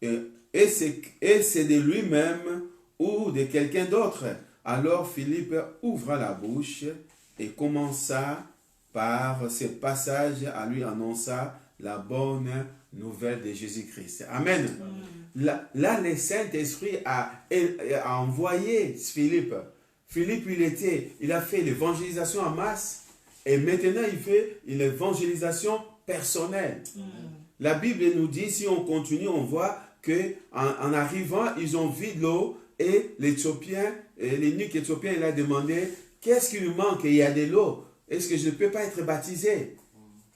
Et c'est de lui-même ou de quelqu'un d'autre? Alors Philippe ouvra la bouche et commença par ce passage à lui annoncer la bonne nouvelle de Jésus-Christ. Amen. Là, le Saint-Esprit a envoyé Philippe. Philippe, il a fait l'évangélisation en masse et maintenant il fait une évangélisation personnelle. La Bible nous dit, si on continue, on voit qu'en arrivant, ils ont vu de l'eau et l'eunuque éthiopien, il a demandé, qu'est-ce qui lui manque? Il y a de l'eau. Est-ce que je ne peux pas être baptisé?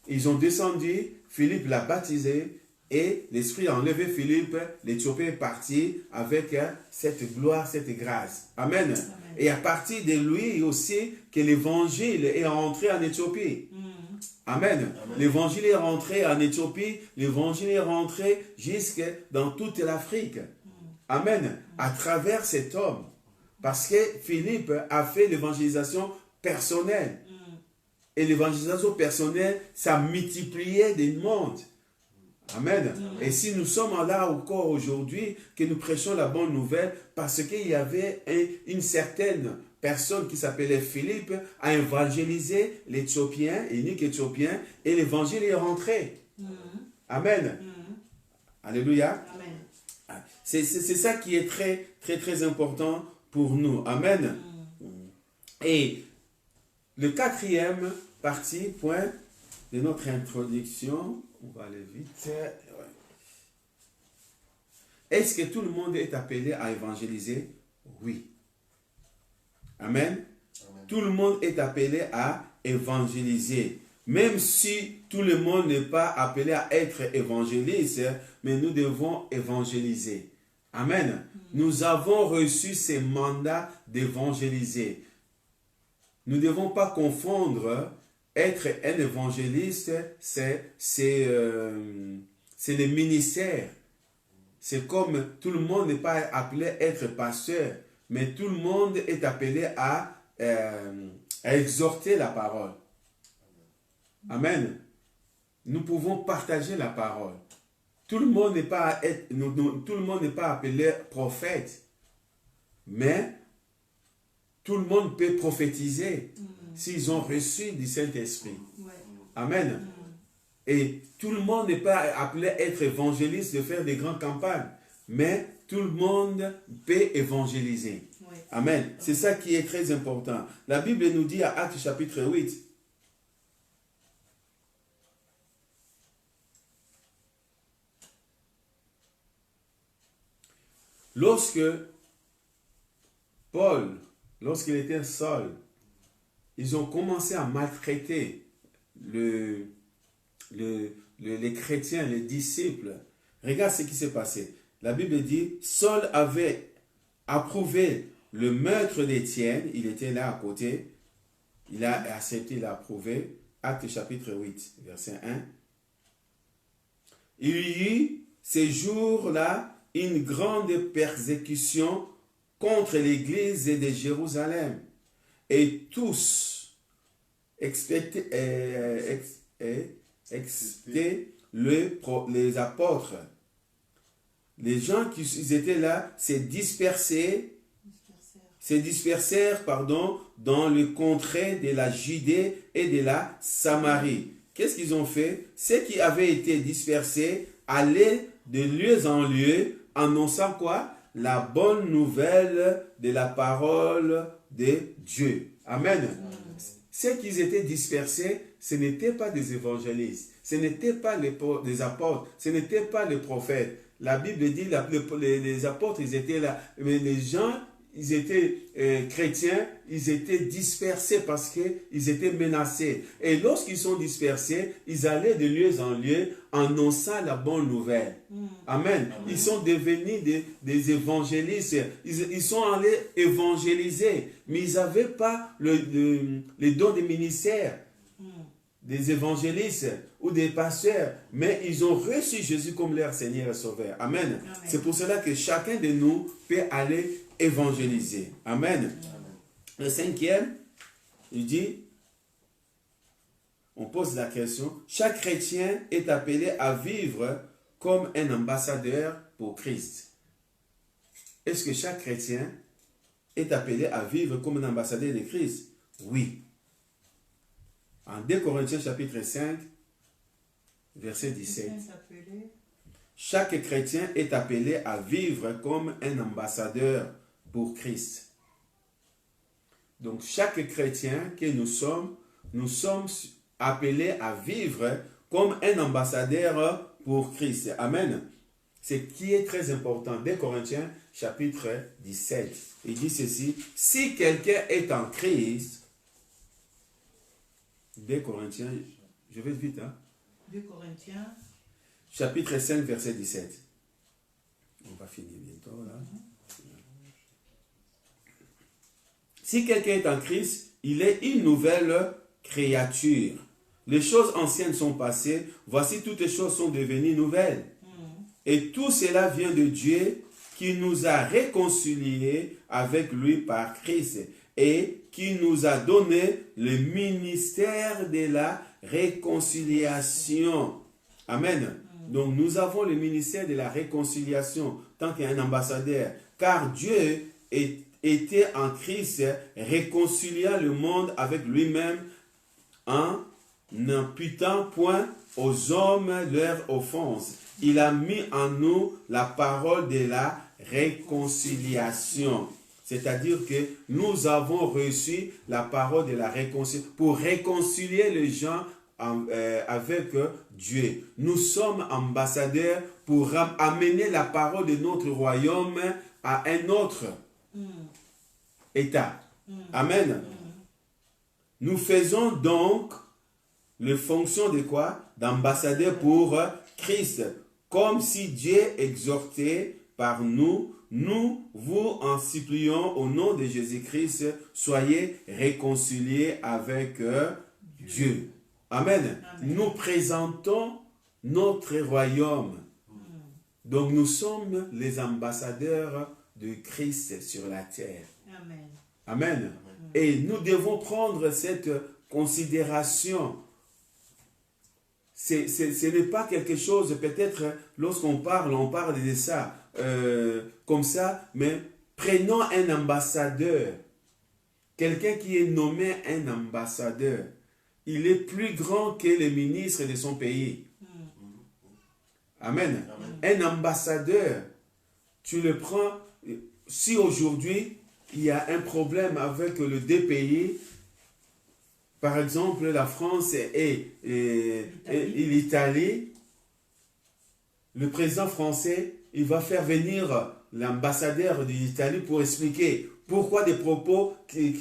Ils ont descendu, Philippe l'a baptisé et l'Esprit a enlevé Philippe, l'Éthiopien est parti avec cette gloire, cette grâce. Amen. Amen. Et à partir de lui aussi que l'évangile est rentré en Éthiopie. Amen. Amen. L'évangile est rentré en Éthiopie, l'évangile est rentré jusque dans toute l'Afrique. Amen. À travers cet homme. Parce que Philippe a fait l'évangélisation personnelle. Et l'évangélisation personnelle, ça multipliait des mondes. Amen. Et si nous sommes là encore aujourd'hui, que nous prêchons la bonne nouvelle, parce qu'il y avait une certaine personne qui s'appelait Philippe, a évangélisé l'Éthiopien, l'eunuque éthiopien, et l'évangile est rentré. Amen. Alléluia. Amen. C'est ça qui est très, très, très important pour nous. Amen. Et le quatrième point de notre introduction, on va aller vite. Est-ce que tout le monde est appelé à évangéliser? Oui. Amen. Amen. Tout le monde est appelé à évangéliser. Même si tout le monde n'est pas appelé à être évangéliste, mais nous devons évangéliser. Amen. Nous avons reçu ces mandats d'évangéliser. Nous ne devons pas confondre être un évangéliste, c'est le ministère. C'est comme tout le monde n'est pas appelé à être pasteur, mais tout le monde est appelé à exhorter la parole. Amen. Nous pouvons partager la parole. tout le monde n'est pas, tout le monde n'est pas appelé prophète, mais tout le monde peut prophétiser s'ils ont reçu du Saint-Esprit. Amen. Et tout le monde n'est pas appelé à être évangéliste, de faire des grandes campagnes, mais tout le monde peut évangéliser. Amen. C'est ça qui est très important. La Bible nous dit à Actes chapitre 8, lorsque Paul, lorsqu'il était seul, ils ont commencé à maltraiter les chrétiens, les disciples. Regarde ce qui s'est passé. La Bible dit, Saul avait approuvé le meurtre d'Étienne, il était là à côté, il a accepté, il a approuvé. Actes chapitre 8, verset 1. Il y eut ces jours-là une grande persécution contre l'église de Jérusalem. Et tous, excepté les apôtres, les gens qui étaient là, se dispersèrent dans le contrée de la Judée et de la Samarie. Qu'est-ce qu'ils ont fait? Ceux qui avaient été dispersés allaient de lieu en lieu, annonçant quoi? La bonne nouvelle de la parole de Dieu. Amen. Ceux qui étaient dispersés, ce n'étaient pas des évangélistes, ce n'étaient pas des apôtres, ce n'étaient pas les prophètes. La Bible dit, les apôtres, ils étaient là, mais les gens, ils étaient chrétiens, ils étaient dispersés parce qu'ils étaient menacés. Et lorsqu'ils sont dispersés, ils allaient de lieu en lieu annonçant la bonne nouvelle. Amen. Ils sont devenus des évangélistes. Ils sont allés évangéliser, mais ils n'avaient pas les dons des ministères des évangélistes ou des pasteurs, mais ils ont reçu Jésus comme leur Seigneur et Sauveur. Amen. C'est pour cela que chacun de nous peut aller évangéliser. Amen. Le 5e, il dit, on pose la question, chaque chrétien est appelé à vivre comme un ambassadeur pour Christ. Est-ce que chaque chrétien est appelé à vivre comme un ambassadeur de Christ? Oui. En 2 Corinthiens chapitre 5, verset 17. Chaque chrétien est appelé à vivre comme un ambassadeur pour Christ. Donc chaque chrétien que nous sommes appelés à vivre comme un ambassadeur pour Christ. Amen. Ce qui est très important. 2 Corinthiens chapitre 17. Il dit ceci, si quelqu'un est en Christ, 2 Corinthiens, je vais vite, hein? 2 Corinthiens. Chapitre 5, verset 17. On va finir bientôt, là. Si quelqu'un est en Christ, il est une nouvelle créature. Les choses anciennes sont passées, voici toutes les choses sont devenues nouvelles. Et tout cela vient de Dieu qui nous a réconciliés avec lui par Christ et qui nous a donné le ministère de la réconciliation. Amen. Donc nous avons le ministère de la réconciliation tant qu'un ambassadeur, car Dieu était en Christ réconciliant le monde avec lui-même en n'imputant point aux hommes leurs offenses. Il a mis en nous la parole de la réconciliation. C'est-à-dire que nous avons reçu la parole de la réconciliation pour réconcilier les gens avec Dieu. Nous sommes ambassadeurs pour amener la parole de notre royaume à un autre état. Amen. Nous faisons donc les fonctions de quoi? D'ambassadeur pour Christ. Comme si Dieu exhortait par nous, nous vous en supplions au nom de Jésus-Christ, soyez réconciliés avec Dieu. Amen. Nous présentons notre royaume. Donc nous sommes les ambassadeurs de Christ sur la terre. Amen. Amen. Et nous devons prendre cette considération ce n'est pas quelque chose, peut-être lorsqu'on parle, on parle de ça comme ça, mais prenons un ambassadeur, quelqu'un qui est nommé un ambassadeur. Il est plus grand que le ministre de son pays. Amen. Un ambassadeur, tu le prends, si aujourd'hui il y a un problème avec le deux pays, par exemple la France et l'Italie, le président français, il va faire venir l'ambassadeur de l'Italie pour expliquer pourquoi des propos qui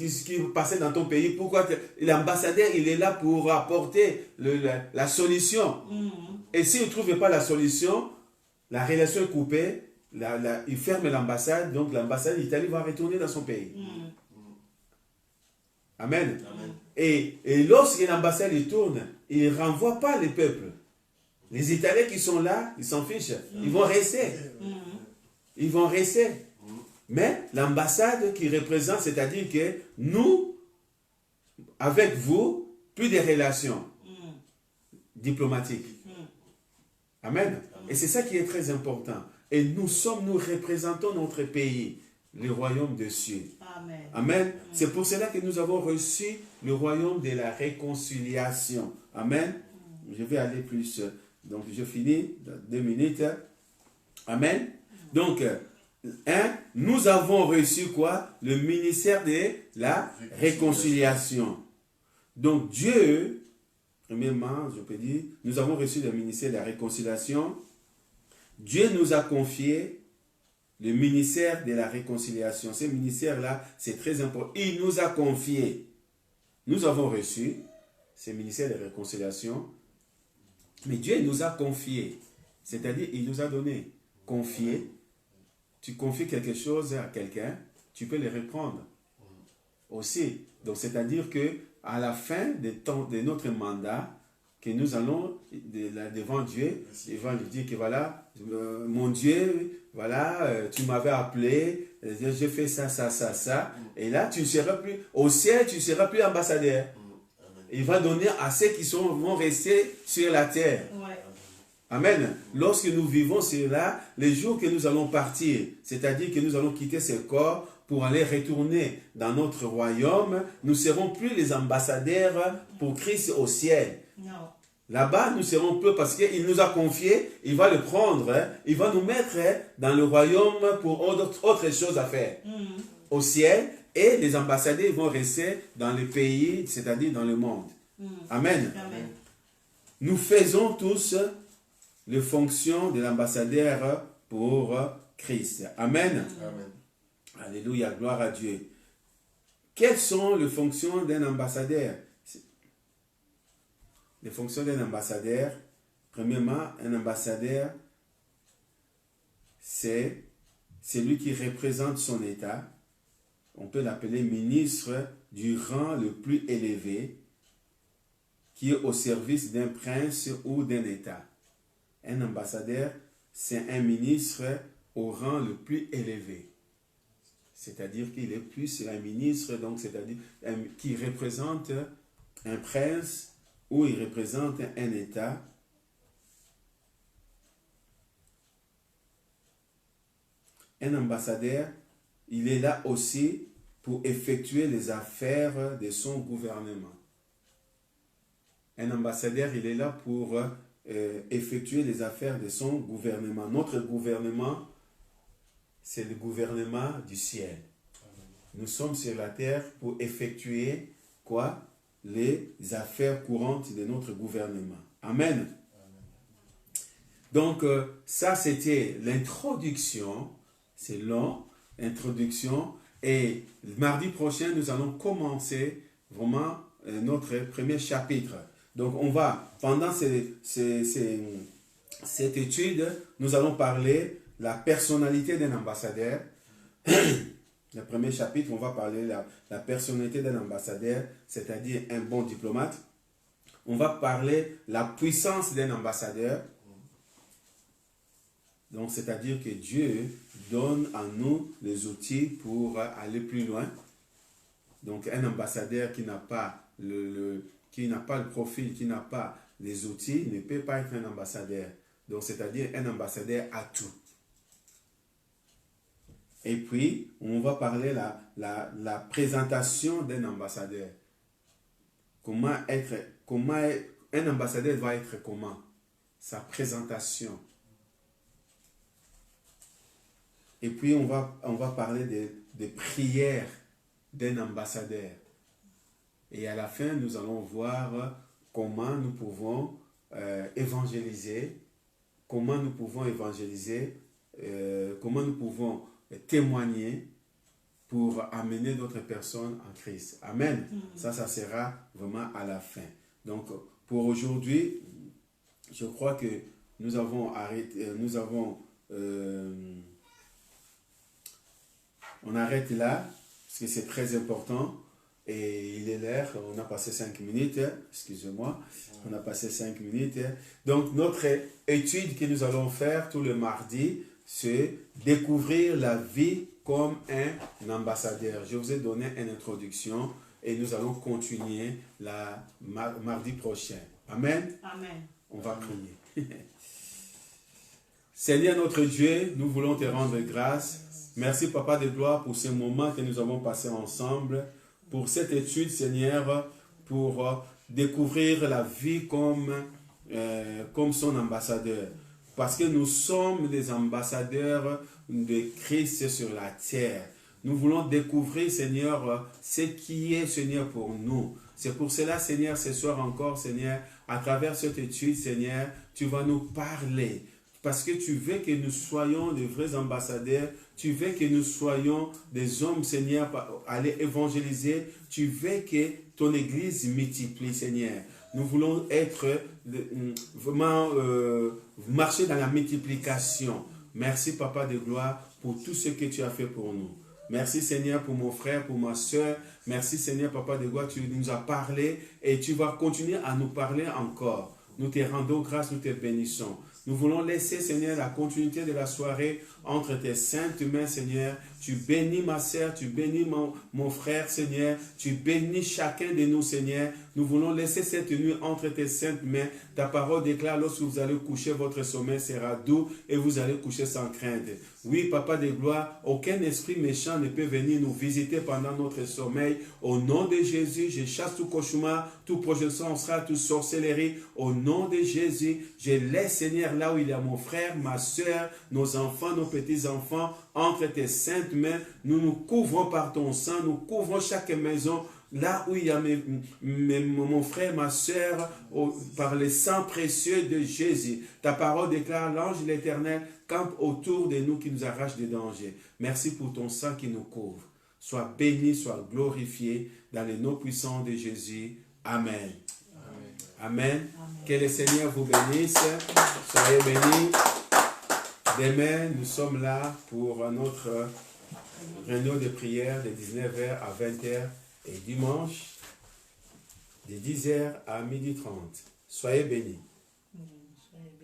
passaient dans ton pays, pourquoi l'ambassadeur, il est là pour apporter la solution. Et s'il ne trouve pas la solution, la relation est coupée, il ferme l'ambassade, donc l'ambassade d'Italie va retourner dans son pays. Amen. Amen. Et lorsque l'ambassade tourne, il ne renvoie pas les peuples. Les Italiens qui sont là, ils s'en fichent. Ils vont rester. Ils vont rester. Mais l'ambassade qui représente, c'est-à-dire que nous, avec vous, plus de relations diplomatiques. Amen. Et c'est ça qui est très important. Et nous représentons notre pays, le royaume de cieux. Amen. Amen. C'est pour cela que nous avons reçu le royaume de la réconciliation. Amen. Je vais aller plus. Donc, je finis dans 2 minutes. Amen. Donc, nous avons reçu quoi? Le ministère de la réconciliation. Donc, Dieu, premièrement, je peux dire, nous avons reçu le ministère de la réconciliation. Dieu nous a confié le ministère de la réconciliation. Ce ministère-là, c'est très important. Il nous a confié. Nous avons reçu ce ministère de réconciliation. Mais Dieu nous a confié. C'est-à-dire, il nous a donné. Confié. Tu confies quelque chose à quelqu'un, tu peux le reprendre. Aussi. Donc, c'est-à-dire que à la fin de notre mandat, que nous allons devant Dieu, il va lui dire que voilà, mon Dieu, voilà, tu m'avais appelé, j'ai fait ça, ça, ça, ça. Et là, tu ne seras plus, au ciel, tu ne seras plus ambassadeur. Il va donner à ceux qui vont rester sur la terre. Ouais. Amen. Lorsque nous vivons cela, les jours que nous allons partir, c'est-à-dire que nous allons quitter ce corps pour aller retourner dans notre royaume, nous ne serons plus les ambassadeurs pour Christ au ciel. Non. Là-bas, nous serons peu parce qu'il nous a confié, il va le prendre, il va nous mettre dans le royaume pour autre chose à faire. Au ciel, et les ambassadeurs vont rester dans le pays, c'est-à-dire dans le monde. Amen. Amen. Nous faisons tous les fonctions de l'ambassadeur pour Christ. Amen. Amen. Alléluia, gloire à Dieu. Quelles sont les fonctions d'un ambassadeur? Les fonctions d'un ambassadeur, premièrement, un ambassadeur, c'est celui qui représente son État. On peut l'appeler ministre du rang le plus élevé, qui est au service d'un prince ou d'un État. Un ambassadeur, c'est un ministre au rang le plus élevé. C'est-à-dire qu'il est plus un ministre, donc c'est-à-dire qui représente un prince ou il représente un État. Un ambassadeur, il est là aussi pour effectuer les affaires de son gouvernement. Un ambassadeur, il est là pour effectuer les affaires de son gouvernement. Notre gouvernement, c'est le gouvernement du ciel. Nous sommes sur la terre pour effectuer quoi? Les affaires courantes de notre gouvernement. Amen. Donc, ça, c'était l'introduction. C'est long, l'introduction. Et mardi prochain, nous allons commencer vraiment notre premier chapitre. Donc, on va, pendant cette étude, nous allons parler de la personnalité d'un ambassadeur. Le premier chapitre, on va parler de la personnalité d'un ambassadeur, c'est-à-dire un bon diplomate. On va parler de la puissance d'un ambassadeur. Donc, c'est-à-dire que Dieu donne à nous les outils pour aller plus loin. Donc, un ambassadeur qui n'a pas le profil, qui n'a pas les outils, ne peut pas être un ambassadeur. Donc, c'est-à-dire un ambassadeur à tout. Et puis, on va parler la présentation d'un ambassadeur. Un ambassadeur doit être comment? Sa présentation. Et puis, on va parler des prières d'un ambassadeur. Et à la fin, nous allons voir comment nous pouvons évangéliser, comment nous pouvons témoigner pour amener d'autres personnes en Christ. Amen. Ça sera vraiment à la fin. Donc, pour aujourd'hui, je crois que nous avons arrêté, on arrête là, parce que c'est très important. Et il est l'heure, on a passé 5 minutes, excusez-moi, on a passé 5 minutes. Donc, notre étude que nous allons faire tout le mardi, c'est découvrir la vie comme un ambassadeur. Je vous ai donné une introduction et nous allons continuer mardi prochain. Amen. Amen. On va prier. Seigneur notre Dieu, nous voulons te rendre grâce. Merci Papa de gloire pour ce moment que nous avons passé ensemble, pour cette étude Seigneur, pour découvrir la vie comme son ambassadeur. Parce que nous sommes des ambassadeurs de Christ sur la terre. Nous voulons découvrir, Seigneur, ce qui est, Seigneur, pour nous. C'est pour cela, Seigneur, ce soir encore, Seigneur, à travers cette étude, Seigneur, tu vas nous parler. Parce que tu veux que nous soyons des vrais ambassadeurs. Tu veux que nous soyons des hommes, Seigneur, aller évangéliser. Tu veux que ton Église multiplie, Seigneur. Nous voulons être vraiment marcher dans la multiplication. Merci, Papa de gloire, pour tout ce que tu as fait pour nous. Merci, Seigneur, pour mon frère, pour ma soeur. Merci, Seigneur, Papa de gloire, tu nous as parlé et tu vas continuer à nous parler encore. Nous te rendons grâce, nous te bénissons. Nous voulons laisser, Seigneur, la continuité de la soirée entre tes saintes mains, Seigneur. Tu bénis ma sœur, tu bénis mon frère, Seigneur. Tu bénis chacun de nous, Seigneur. Nous voulons laisser cette nuit entre tes saintes mains. Ta parole déclare, lorsque vous allez coucher, votre sommeil sera doux et vous allez coucher sans crainte. Oui, Papa de gloire, aucun esprit méchant ne peut venir nous visiter pendant notre sommeil. Au nom de Jésus, je chasse tout cauchemar, tout projection sera, toute sorcellerie. Au nom de Jésus, je laisse, Seigneur, là où il y a mon frère, ma soeur, nos enfants, nos petits-enfants, entre tes saintes mains. Nous nous couvrons par ton sang, nous couvrons chaque maison. Là où il y a mon frère, ma soeur, par le sang précieux de Jésus. Ta parole déclare, l'ange de l'Éternel campe autour de nous qui nous arrache des dangers. Merci pour ton sang qui nous couvre. Sois béni, sois glorifié dans les noms puissants de Jésus. Amen. Amen. Amen. Que le Seigneur vous bénisse. Soyez bénis. Demain, nous sommes là pour notre réunion de prière de 19h à 20h. Et dimanche, de 10h à 12h30. Soyez bénis.